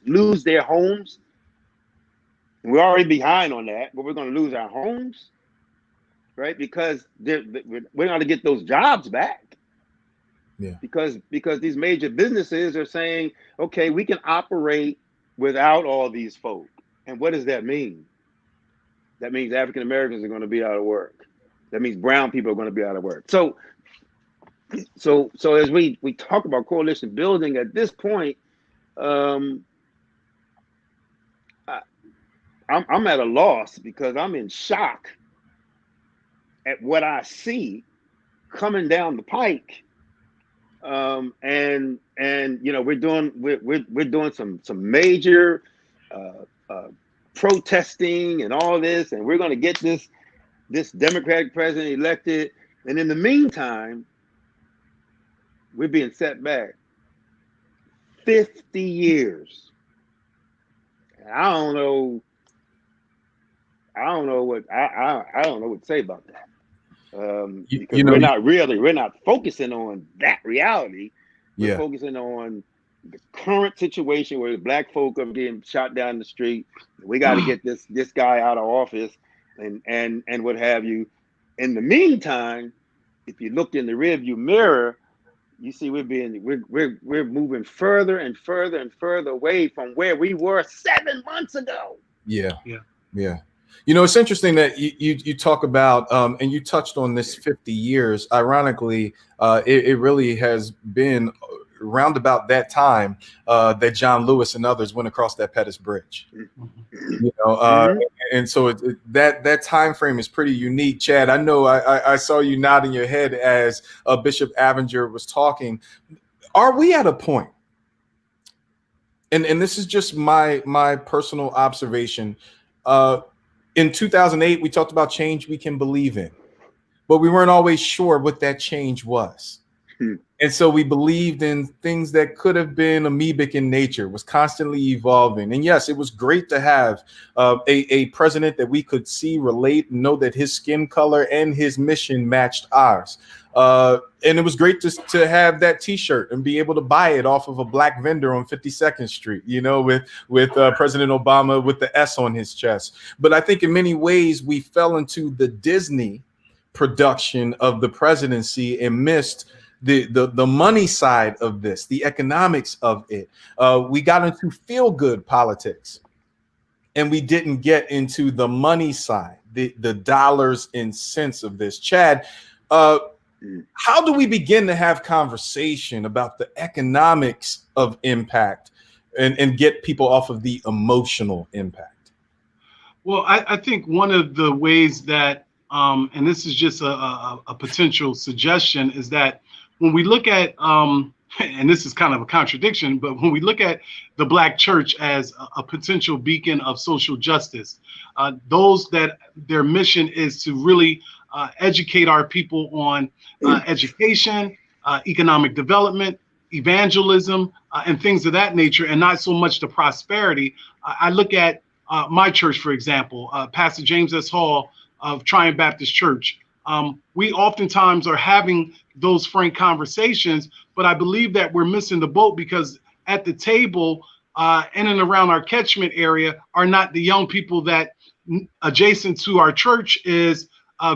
lose their homes. We're already behind on that, but we're going to lose our homes, right? Because we're going to get those jobs back. Yeah. Because these major businesses are saying, okay, we can operate without all these folk. And what does that mean? That means African Americans are going to be out of work. That means brown people are going to be out of work. So as we talk about coalition building at this point, I'm at a loss, because I'm in shock at what I see coming down the pike. And you know, we're doing some major protesting and all this, and we're going to get this Democratic president elected. And in the meantime, we're being set back 50 years. And I don't know what to say about that. Because we're not focusing on that reality. We're focusing on the current situation where the Black folk are being shot down the street. We got to get this guy out of office and what have you. In the meantime, if you look in the rearview mirror, you see we're moving further and further and further away from where we were 7 months ago. Yeah. You know, it's interesting that you talk about and you touched on this 50 years. Ironically, it really has been round about that time that John Lewis and others went across that Pettus Bridge. You know, and so that time frame is pretty unique. Chad, I know I saw you nodding your head as Bishop Avenger was talking. Are we at a point? And this is just my personal observation. In 2008, we talked about change we can believe in, but we weren't always sure what that change was. And so we believed in things that could have been amoebic in nature, was constantly evolving. And yes, it was great to have a president that we could see, relate, and know that his skin color and his mission matched ours. And it was great to have that T-shirt and be able to buy it off of a Black vendor on 52nd Street, you know, with President Obama with the S on his chest. But I think in many ways we fell into the Disney production of the presidency and missed the money side of this, the economics of it. We got into feel-good politics, and we didn't get into the money side, the dollars and cents of this. Chad, how do we begin to have conversation about the economics of impact and get people off of the emotional impact? Well, I think one of the ways that, and this is just a potential suggestion, is that when we look at, and this is kind of a contradiction, but when we look at the Black church as a potential beacon of social justice, those that their mission is to really educate our people on education, economic development, evangelism, and things of that nature, and not so much the prosperity. I look at my church, for example, Pastor James S. Hall of Triumph Baptist Church. We oftentimes are having those frank conversations, but I believe that we're missing the boat, because at the table, in and around our catchment area are not the young people that adjacent to our church is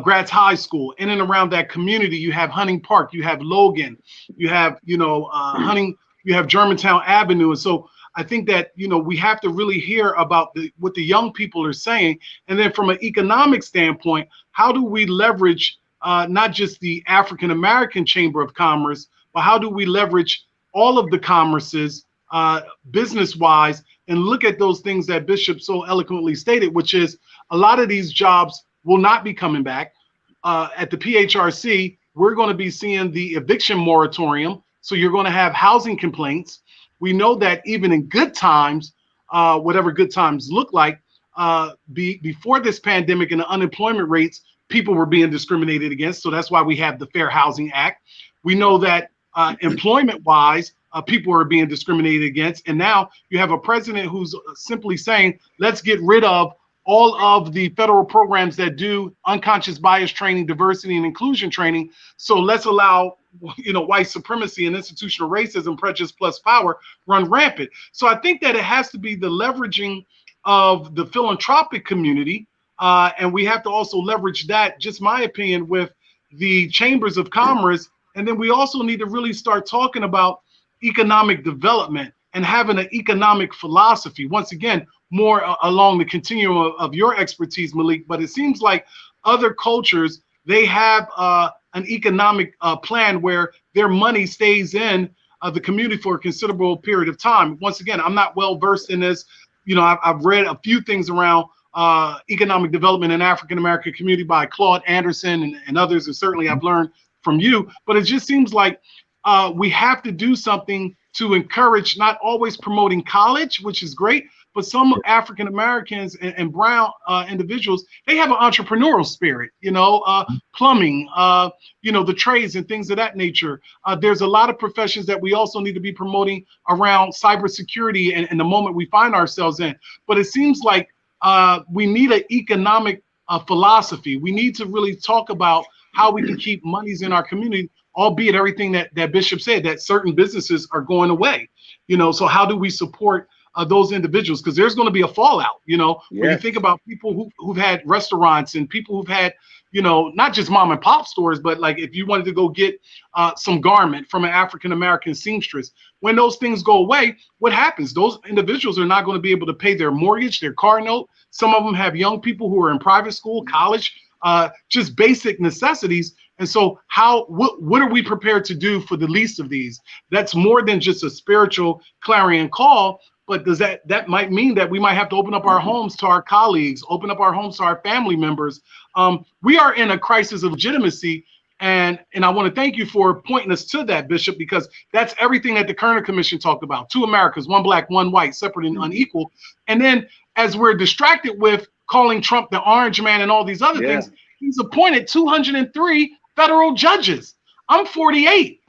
Gratz High School. In and around that community, you have Hunting Park, you have Logan, you have, Hunting, you have Germantown Avenue. And so I think that, we have to really hear about what the young people are saying. And then from an economic standpoint, how do we leverage not just the African-American Chamber of Commerce, but how do we leverage all of the commerces business-wise and look at those things that Bishop so eloquently stated, which is a lot of these jobs will not be coming back. At the PHRC, we're going to be seeing the eviction moratorium. So you're going to have housing complaints. We know that even in good times, whatever good times look like, before this pandemic and the unemployment rates, people were being discriminated against. So that's why we have the Fair Housing Act. We know that employment-wise, people are being discriminated against. And now you have a president who's simply saying, let's get rid of all of the federal programs that do unconscious bias training, diversity and inclusion training. So let's allow, white supremacy and institutional racism, prejudice plus power run rampant. So I think that it has to be the leveraging of the philanthropic community. And we have to also leverage that, just my opinion, with the chambers of commerce. And then we also need to really start talking about economic development and having an economic philosophy. Once again, more along the continuum of your expertise, Malik, but it seems like other cultures, they have an economic plan where their money stays in the community for a considerable period of time. Once again, I'm not well versed in this. I've read a few things around economic development in African-American community by Claude Anderson and others, and certainly I've learned from you, but it just seems like we have to do something to encourage, not always promoting college, which is great, but some African Americans and brown individuals, they have an entrepreneurial spirit, plumbing, the trades and things of that nature. There's a lot of professions that we also need to be promoting around cybersecurity and the moment we find ourselves in. But it seems like we need an economic philosophy. We need to really talk about how we can keep monies in our community, albeit everything that Bishop said, that certain businesses are going away. So how do we support those individuals? Because there's going to be a fallout, when you think about people who've had restaurants and people who've had, not just mom and pop stores, but like if you wanted to go get some garment from an African-American seamstress, when those things go away, what happens? Those individuals are not going to be able to pay their mortgage, their car note. Some of them have young people who are in private school, college, just basic necessities. And so what are we prepared to do for the least of these? That's more than just a spiritual clarion call, but that might mean that we might have to open up our homes to our colleagues, open up our homes to our family members. We are in a crisis of legitimacy. And I want to thank you for pointing us to that, Bishop, because that's everything that the Kerner Commission talked about. 2 Americas, 1 black, 1 white, separate and unequal. And then as we're distracted with calling Trump the orange man and all these other things, he's appointed 203 federal judges. I'm 48,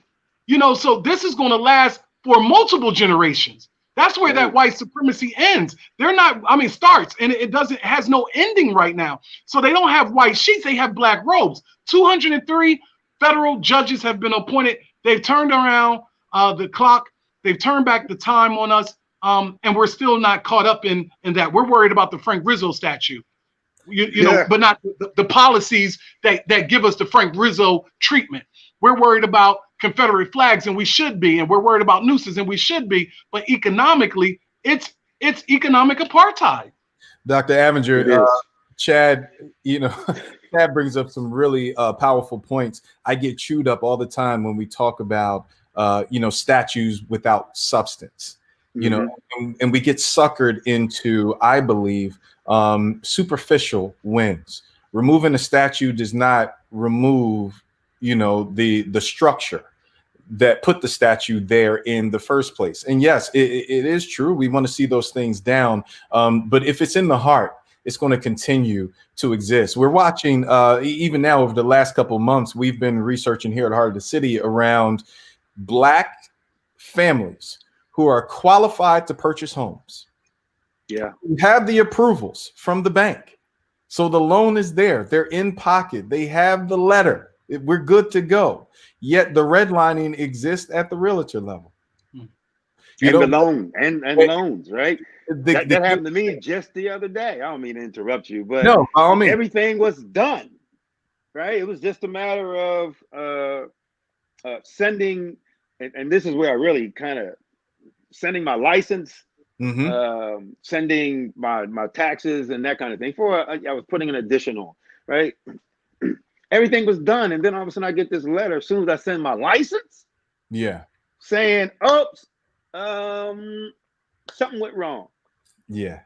so this is going to last for multiple generations. That's where that white supremacy ends. Starts, and it has no ending right now. So they don't have white sheets, they have black robes. 203 federal judges have been appointed. They've turned around the clock. They've turned back the time on us. And we're still not caught up in that. We're worried about the Frank Rizzo statue, but not the policies that give us the Frank Rizzo treatment. We're worried about Confederate flags, and we should be, and we're worried about nooses, and we should be. But economically, it's economic apartheid. Dr. Avenger, Chad, Chad brings up some really powerful points. I get chewed up all the time when we talk about statues without substance. And we get suckered into, I believe, superficial wins. Removing a statue does not remove, the structure that put the statue there in the first place. And yes, it is true. We want to see those things down. But if it's in the heart, it's going to continue to exist. We're watching, even now over the last couple of months, we've been researching here at Heart of the City around Black families who are qualified to purchase homes. Who have the approvals from the bank. So the loan is there. They're in pocket. They have the letter. We're good to go. Yet the redlining exists at the realtor level. And the loan and loans, right? That happened to me just the other day. I don't mean to interrupt you, but no, by all means. Everything was done, right? It was just a matter of sending, and this is where I really kind of sending my license, sending my taxes and that kind of thing. I was putting an addition on, right? Everything was done, and then all of a sudden I get this letter as soon as I send my license. Yeah. Saying, oops, something went wrong. Yeah.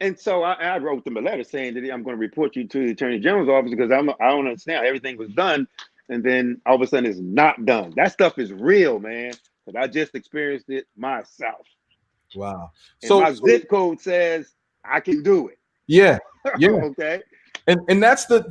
And so I wrote them a letter saying that I'm going to report you to the Attorney General's office because I don't understand. Everything was done, and then all of a sudden it's not done. That stuff is real, man. But I just experienced it myself. Wow. And my zip code says I can do it. Yeah. Yeah. Okay. And that's the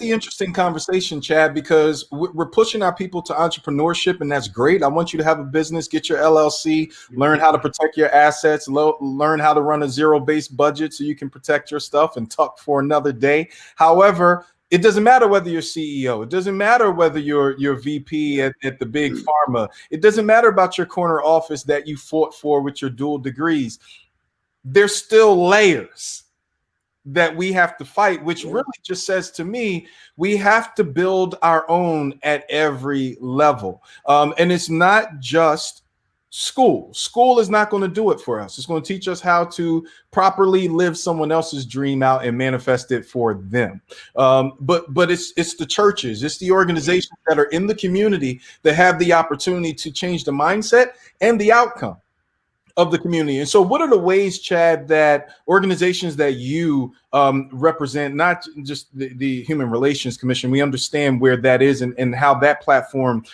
interesting conversation, Chad, because we're pushing our people to entrepreneurship, and that's great. I want you to have a business, get your LLC, learn how to protect your assets, learn how to run a zero-based budget so you can protect your stuff and tuck for another day. However, it doesn't matter whether you're CEO. It doesn't matter whether you're VP at the big pharma. It doesn't matter about your corner office that you fought for with your dual degrees. There's still layers that we have to fight, which really just says to me, we have to build our own at every level. And it's not just school. School is not going to do it for us. It's going to teach us how to properly live someone else's dream out and manifest it for them. But it's the churches, it's the organizations that are in the community that have the opportunity to change the mindset and the outcome of the community. And so what are the ways, Chad, that organizations that you represent, not just the Human Relations Commission, we understand where that is and how that platform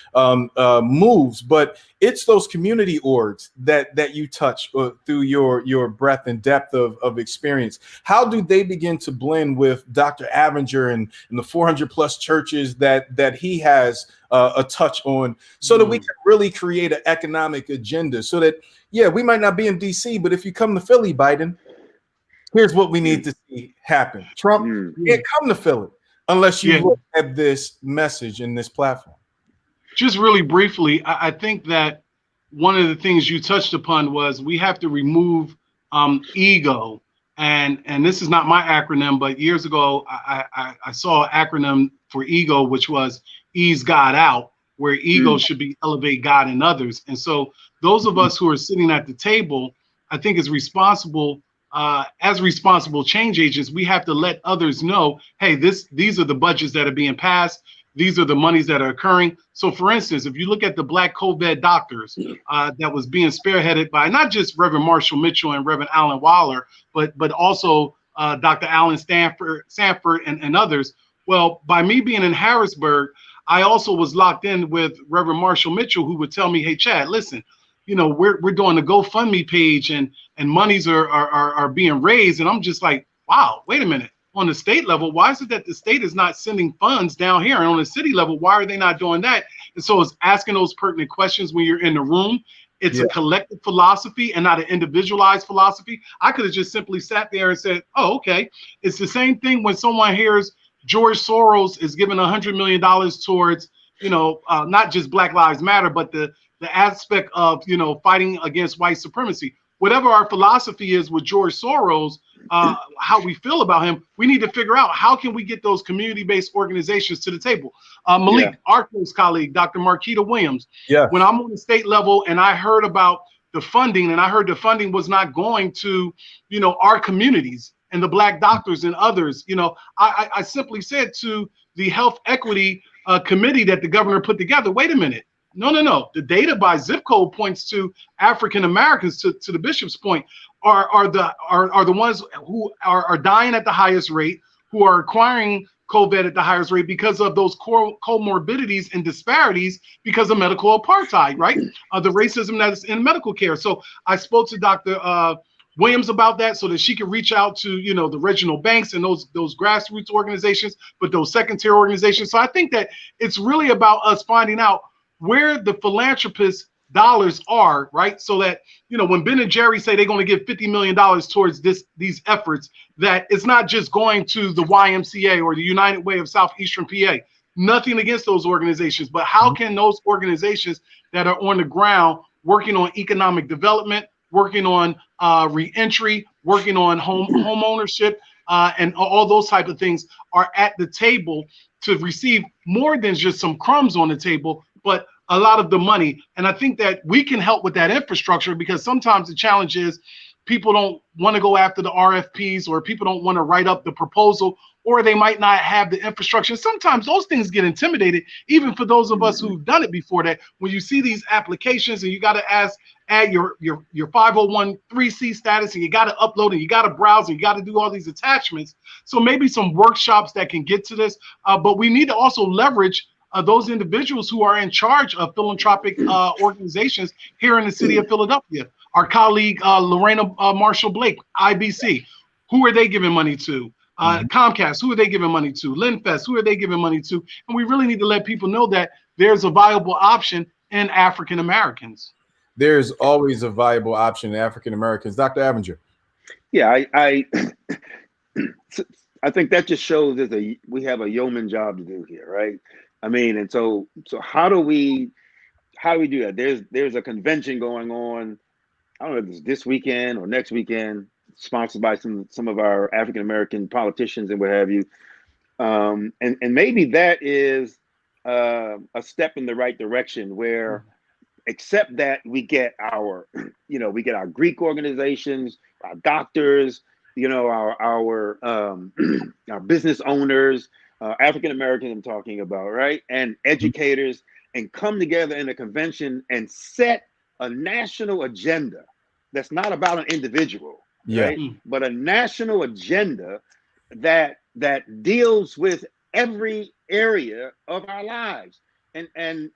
moves, but it's those community orgs that you touch through your breadth and depth of experience. How do they begin to blend with Dr. Avenger and the 400 plus churches that he has a touch on, so that we can really create an economic agenda, so that, yeah, we might not be in DC, but if you come to Philly, Biden, here's what we need to see happen. Trump can't come to Philly unless you look at this message in this platform. Just really briefly, I think that one of the things you touched upon was we have to remove ego. And this is not my acronym, but years ago, I saw an acronym for ego, which was ease God out, where ego should be elevate God and others. And so those of us who are sitting at the table, I think is responsible, as responsible change agents, we have to let others know, hey, these are the budgets that are being passed. These are the monies that are occurring. So for instance, if you look at the Black COVID doctors that was being spearheaded by not just Reverend Marshall Mitchell and Reverend Alan Waller, but also Dr. Alan Sanford and others. Well, by me being in Harrisburg, I also was locked in with Reverend Marshall Mitchell, who would tell me, hey, Chad, listen, you know, we're doing a GoFundMe page and monies are being raised. And I'm just like, wow, wait a minute. On the state level, why is it that the state is not sending funds down here? And on the city level, why are they not doing that? And so it's asking those pertinent questions when you're in the room. It's a collective philosophy and not an individualized philosophy. I could have just simply sat there and said, oh, okay. It's the same thing when someone hears George Soros is giving $100 million towards, you know, not just Black Lives Matter, but the aspect of, you know, fighting against white supremacy. Whatever our philosophy is with George Soros, how we feel about him, we need to figure out how can we get those community-based organizations to the table. Malik, our close colleague, Dr. Marquita Williams, when I'm on the state level and I heard about the funding, and I heard the funding was not going to, you know, our communities and the Black doctors and others, you know, I simply said to the health equity committee that the governor put together, wait a minute. No. The data by zip code points to African Americans, to the bishop's point, are the ones who are dying at the highest rate, who are acquiring COVID at the highest rate because of those comorbidities and disparities because of medical apartheid, right? The racism that is in medical care. So I spoke to Dr. Williams about that so that she could reach out to, you know, the Reginald Banks and those grassroots organizations, but those second-tier organizations. So I think that it's really about us finding out where the philanthropist dollars are, right? So that, you know, when Ben and Jerry say they're going to give $50 million towards these efforts, that it's not just going to the YMCA or the United Way of Southeastern PA. Nothing against those organizations, but how can those organizations that are on the ground working on economic development, working on reentry, working on home ownership, and all those type of things are at the table to receive more than just some crumbs on the table, but a lot of the money. And I think that we can help with that infrastructure, because sometimes the challenge is people don't want to go after the RFPs, or people don't want to write up the proposal, or they might not have the infrastructure. Sometimes those things get intimidated, even for those of us who've done it before. That when you see these applications and you got to add your 501(c) status, and you got to upload, and you got to browse, and you got to do all these attachments. So maybe some workshops that can get to this, but we need to also leverage those individuals who are in charge of philanthropic organizations here in the city of Philadelphia. Our colleague Lorena Marshall Blake, IBC, who are they giving money to? Comcast, who are they giving money to? Linfest, who are they giving money to? And we really need to let people know that there's a viable option in African Americans. There's always a viable option in African Americans. Dr. Avinger. Yeah, I think that just shows that we have a yeoman job to do here, right? I mean, and so how do we do that? There's a convention going on. I don't know if it's this weekend or next weekend, sponsored by some of our African American politicians and what have you. And maybe that is a step in the right direction, where except that we get our Greek organizations, our doctors, our business owners, African Americans I'm talking about, right? And educators, and come together in a convention and set a national agenda that's not about an individual, right? But a national agenda that deals with every area of our lives. And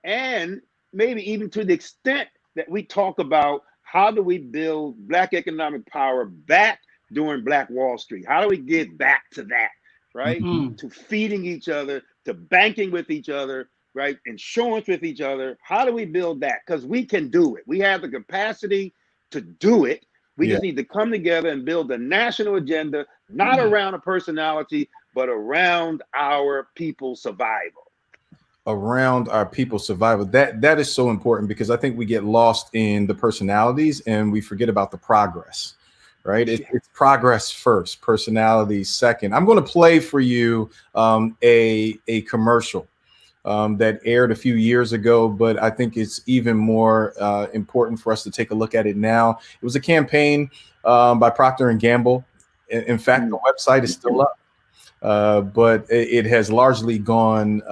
maybe even to the extent that we talk about how do we build Black economic power back during Black Wall Street? How do we get back to that, right? To feeding each other, to banking with each other, right? Insurance with each other. How do we build that? Because we can do it. We have the capacity to do it. We just need to come together and build a national agenda, not around a personality, but around our people's survival. Around our people's survival. That is so important, because I think we get lost in the personalities and we forget about the progress, right? It's progress first, personality second. I'm going to play for you a commercial that aired a few years ago, but I think it's even more important for us to take a look at it now. It was a campaign by Procter & Gamble. In fact, the website is still up, but it has largely gone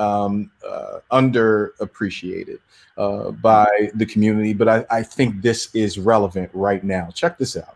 underappreciated by the community. But I think this is relevant right now. Check this out.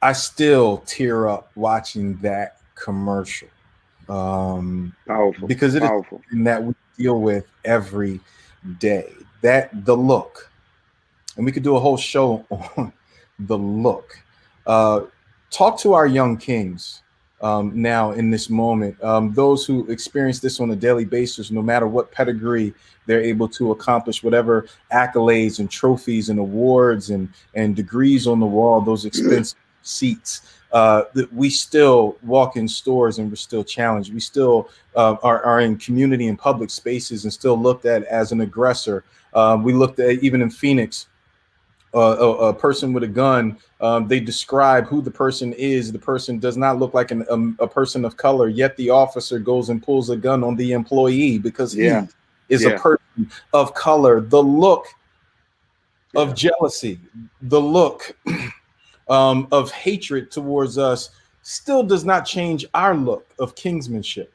I still tear up watching that commercial, powerful, because it is something that we deal with every day. That the look, and we could do a whole show on the look. Talk to our young kings now in this moment, those who experience this on a daily basis, no matter what pedigree they're able to accomplish, whatever accolades and trophies and awards and degrees on the wall, those expensive seats. We still walk in stores and we're still challenged. We still are in community and public spaces and still looked at as an aggressor. We looked at, even in Phoenix, a person with a gun, they describe who the person is. The person does not look like a person of color, yet the officer goes and pulls a gun on the employee because he is a person of color. The look of jealousy, the look of hatred towards us still does not change our look of kingsmanship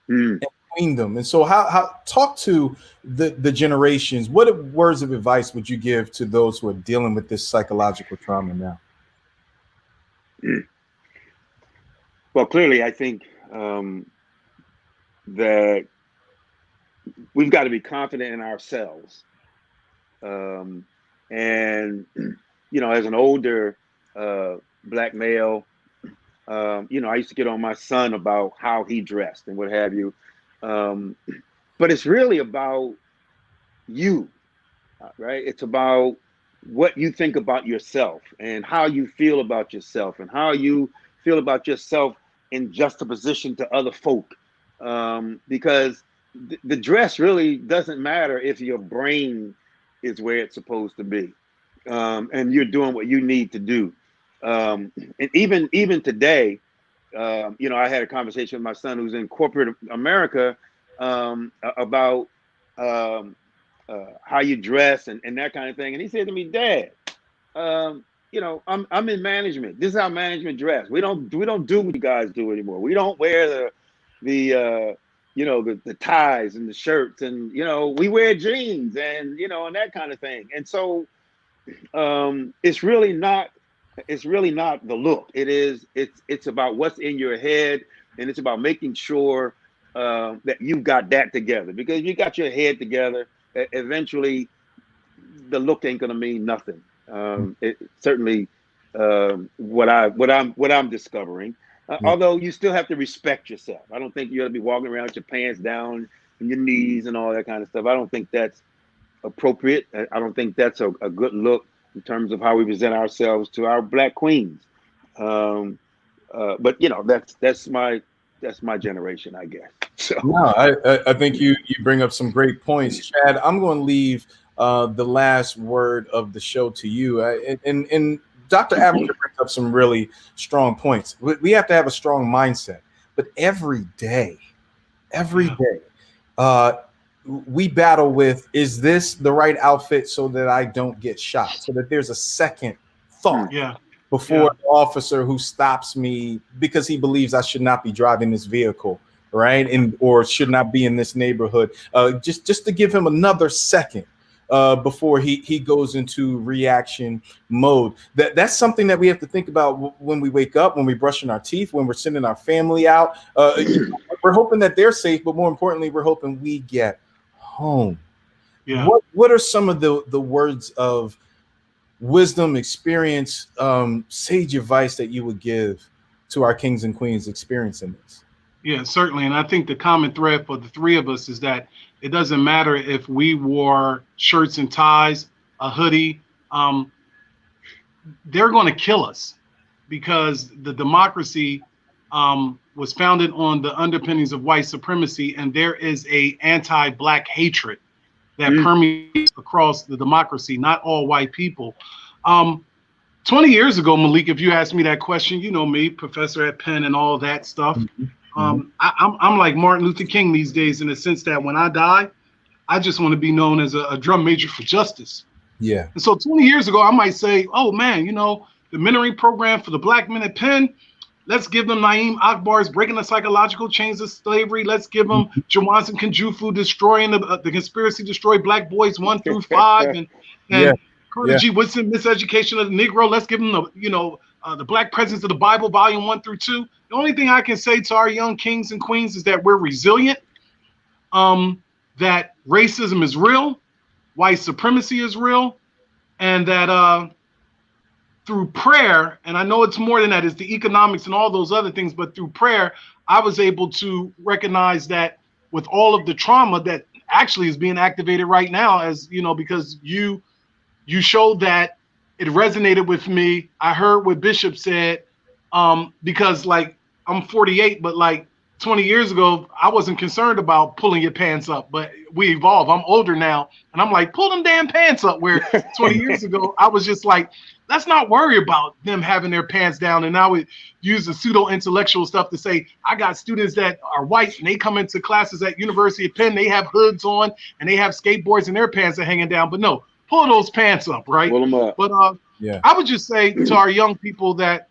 and queendom. And so how talk to the generations. What words of advice would you give to those who are dealing with this psychological trauma now? Well, clearly, I think that we've got to be confident in ourselves. And, you know, as an older Black male, you know, I used to get on my son about how he dressed and what have you. But it's really about you, right? It's about what you think about yourself and how you feel about yourself and how you feel about yourself in juxtaposition to other folk. Because the dress really doesn't matter if your brain is where it's supposed to be, and you're doing what you need to do. And even today, you know, I had a conversation with my son who's in corporate America about how you dress and that kind of thing. And he said to me, "Dad, you know, I'm in management. This is how management dress. We don't do what you guys do anymore. We don't wear the you know, the ties and the shirts, and, you know, we wear jeans and, you know, and that kind of thing." And so it's really not the look. It's about what's in your head, and it's about making sure that you've got that together. Because if you got your head together, eventually the look ain't gonna mean nothing. It certainly what I'm discovering. Although you still have to respect yourself. I don't think you ought to be walking around with your pants down and your knees and all that kind of stuff. I don't think that's appropriate. I don't think that's a good look in terms of how we present ourselves to our Black queens. But you know, that's my generation, I guess. So no, I think you bring up some great points, Chad. I'm going to leave the last word of the show to you. And Dr. Advocate brings up some really strong points. We have to have a strong mindset, but every day, we battle with, is this the right outfit so that I don't get shot? So that there's a second thought before the officer who stops me because he believes I should not be driving this vehicle, right? Or should not be in this neighborhood. Just to give him another second before he goes into reaction mode. That's something that we have to think about when we wake up, when we're brushing our teeth, when we're sending our family out. We're hoping that they're safe, but more importantly, we're hoping we get home. What are some of the words of wisdom, experience, sage advice that you would give to our kings and queens experiencing this? Yeah, certainly. And I think the common thread for the three of us is that it doesn't matter if we wore shirts and ties, a hoodie, they're going to kill us, because the democracy was founded on the underpinnings of white supremacy, and there is a anti-Black hatred that permeates across the democracy, not all white people. 20 years ago, Malik, if you asked me that question, you know me, professor at Penn and all that stuff. I'm like Martin Luther King these days, in the sense that when I die, I just want to be known as a drum major for justice. Yeah. And so 20 years ago, I might say, oh man, you know, the mentoring program for the Black men at Penn, let's give them Naeem Akbar's Breaking the Psychological Chains of Slavery. Let's give them Jawanson Kunjufu destroying the conspiracy to destroy Black boys 1 through 5, and Carter G. Woodson, Miseducation of the Negro. Let's give them the Black Presence of the Bible, Volume 1 through 2. The only thing I can say to our young kings and queens is that we're resilient, that racism is real, white supremacy is real, and that through prayer, and I know it's more than that, it's the economics and all those other things, but through prayer, I was able to recognize that with all of the trauma that actually is being activated right now, as you know, because you showed that it resonated with me. I heard what Bishop said, because like I'm 48, but like 20 years ago, I wasn't concerned about pulling your pants up, but we evolve. I'm older now, and I'm like, pull them damn pants up. Where 20 years ago, I was just like, let's not worry about them having their pants down. And now we use the pseudo-intellectual stuff to say, I got students that are white, and they come into classes at University of Penn, they have hoods on, and they have skateboards, and their pants are hanging down. But no, pull those pants up, right? Pull them up. But I would just say to our young people that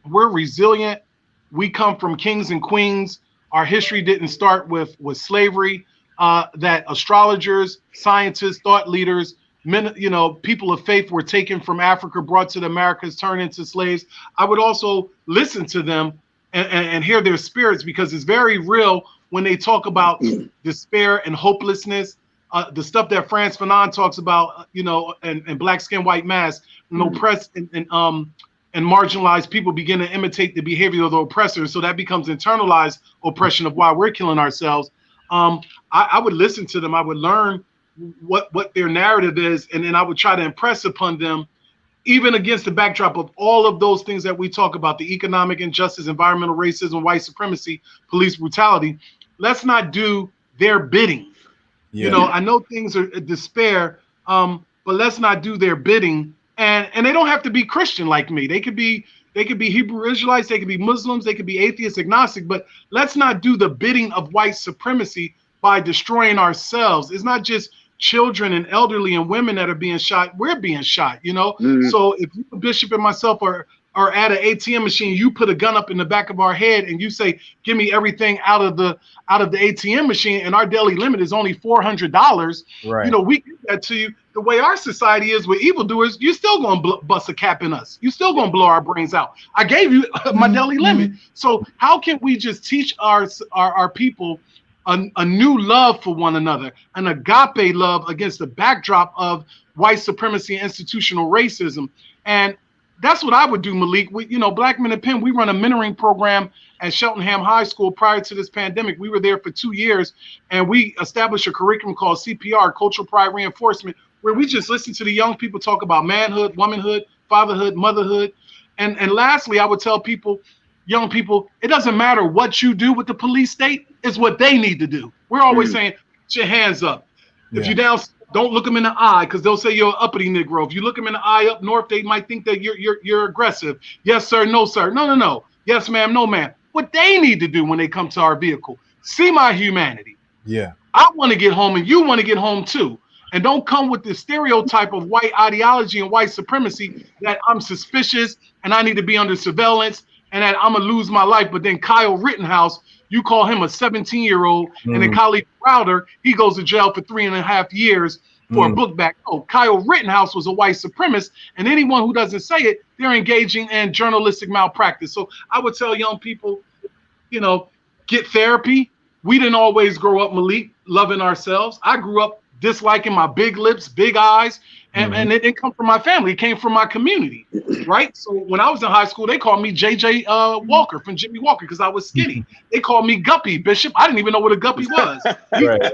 we're resilient. We come from kings and queens. Our history didn't start with slavery. That astrologers, scientists, thought leaders, men, you know, people of faith were taken from Africa, brought to the Americas, turned into slaves. I would also listen to them and hear their spirits, because it's very real when they talk about despair and hopelessness. The stuff that Frantz Fanon talks about, you know, and Black Skin, White Mask, and oppressed and marginalized people begin to imitate the behavior of the oppressors. So that becomes internalized oppression of why we're killing ourselves. I would listen to them. I would learn what their narrative is, and then I would try to impress upon them, even against the backdrop of all of those things that we talk about, the economic injustice, environmental racism, white supremacy, police brutality. Let's not do their bidding. Yeah. You know, I know things are despair, but let's not do their bidding. And they don't have to be Christian like me. They could be Hebrew Israelites, they could be Muslims, they could be atheist, agnostic, but let's not do the bidding of white supremacy by destroying ourselves. It's not just children and elderly and women that are being shot. We're being shot, you know? So if you, Bishop, and myself are at an ATM machine, you put a gun up in the back of our head and you say, give me everything out of the ATM machine, and our daily limit is only $400. Right. You know, we give that to you. The way our society is with evildoers, you're still going to bust a cap in us. You're still going to blow our brains out. I gave you my daily limit. So how can we just teach our people a new love for one another, an agape love against the backdrop of white supremacy and institutional racism? And that's what I would do, Malik. We, you know, Black Men in Penn, we run a mentoring program at Cheltenham High School prior to this pandemic. We were there for 2 years, and we established a curriculum called CPR, Cultural Pride Reinforcement, where we just listen to the young people talk about manhood, womanhood, fatherhood, motherhood. And lastly, I would tell people, young people, it doesn't matter what you do with the police state, it's what they need to do. We're always saying, put your hands up. If you're down, don't look them in the eye, because they'll say you're an uppity Negro. If you look them in the eye up north, they might think that you're aggressive. Yes, sir. No, sir. No. Yes, ma'am. No, ma'am. What they need to do when they come to our vehicle, see my humanity. Yeah. I want to get home, and you want to get home too. And don't come with the stereotype of white ideology and white supremacy that I'm suspicious and I need to be under surveillance and that I'm going to lose my life. But then Kyle Rittenhouse, you call him a 17-year-old, and then Khalid Browder, he goes to jail for 3.5 years for a book bag. Oh, Kyle Rittenhouse was a white supremacist, and anyone who doesn't say it, they're engaging in journalistic malpractice. So I would tell young people, you know, get therapy. We didn't always grow up, Malik, loving ourselves. I grew up disliking my big lips, big eyes, and it didn't come from my family. It came from my community, right? So when I was in high school, they called me JJ Walker from Jimmy Walker because I was skinny. They called me Guppy, Bishop. I didn't even know what a guppy was.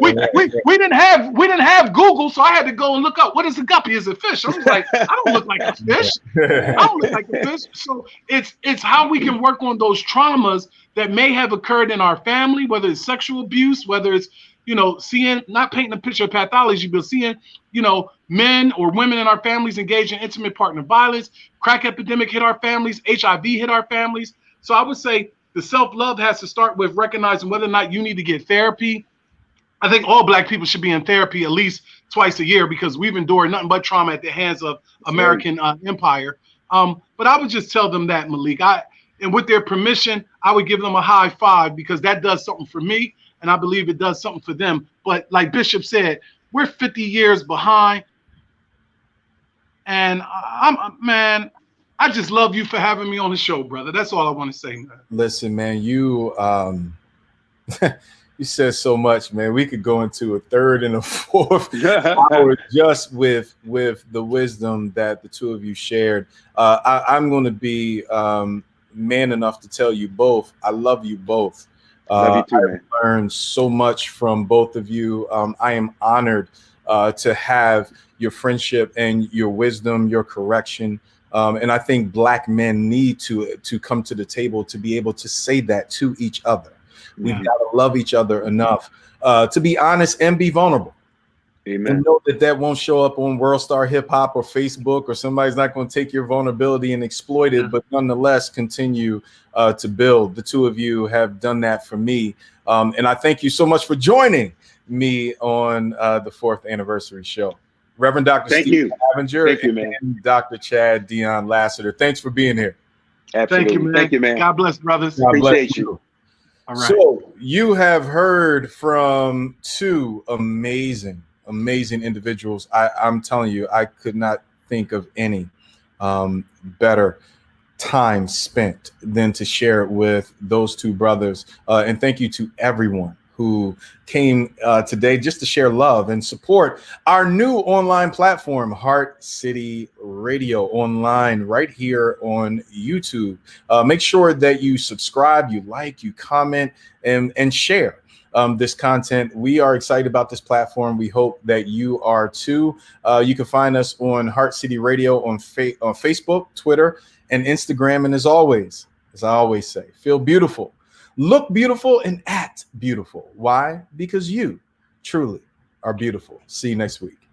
We didn't have Google, so I had to go and look up what is a guppy. Is a fish? I was like, I don't look like a fish. I don't look like a fish. So it's how we can work on those traumas that may have occurred in our family, whether it's sexual abuse, whether it's, you know, seeing, not painting a picture of pathology, but seeing, you know, men or women in our families engage in intimate partner violence. Crack epidemic hit our families. HIV hit our families. So I would say the self-love has to start with recognizing whether or not you need to get therapy. I think all Black people should be in therapy at least twice a year because we've endured nothing but trauma at the hands of American empire. But I would just tell them that, Malik. And with their permission, I would give them a high five because that does something for me. And I believe it does something for them. But like Bishop said, we're 50 years behind. And I just love you for having me on the show, brother. That's all I want to say, man. Listen, man, you You said so much, man. We could go into a third and a fourth hour just with the wisdom that the two of you shared. I'm going to be man enough to tell you both, I love you both. Love you too, man. I learned so much from both of you. I am honored to have your friendship and your wisdom, your correction. And I think Black men need to come to the table to be able to say that to each other. We've got to love each other enough to be honest and be vulnerable. Amen. And know that won't show up on World Star Hip Hop or Facebook, or somebody's not going to take your vulnerability and exploit it, but nonetheless continue to build. The two of you have done that for me. And I thank you so much for joining me on the 4th anniversary show. Reverend Dr. Steve Avenger and Dr. Chad Dion Lassiter. Thanks for being here. Absolutely. Thank you, man. God bless, brothers. God Appreciate bless you. All right. So you have heard from two amazing individuals. I'm telling you, I could not think of any better time spent than to share it with those two brothers. And thank you to everyone who came today just to share love and support our new online platform, HeartCity Radio Online, right here on YouTube. Make sure that you subscribe, you like, you comment, and share this content. We are excited about this platform. We hope that you are too. You can find us on HeartCity Radio on Facebook, Twitter, and Instagram. And as always, as I always say, feel beautiful, look beautiful, and act beautiful. Why? Because you truly are beautiful. See you next week.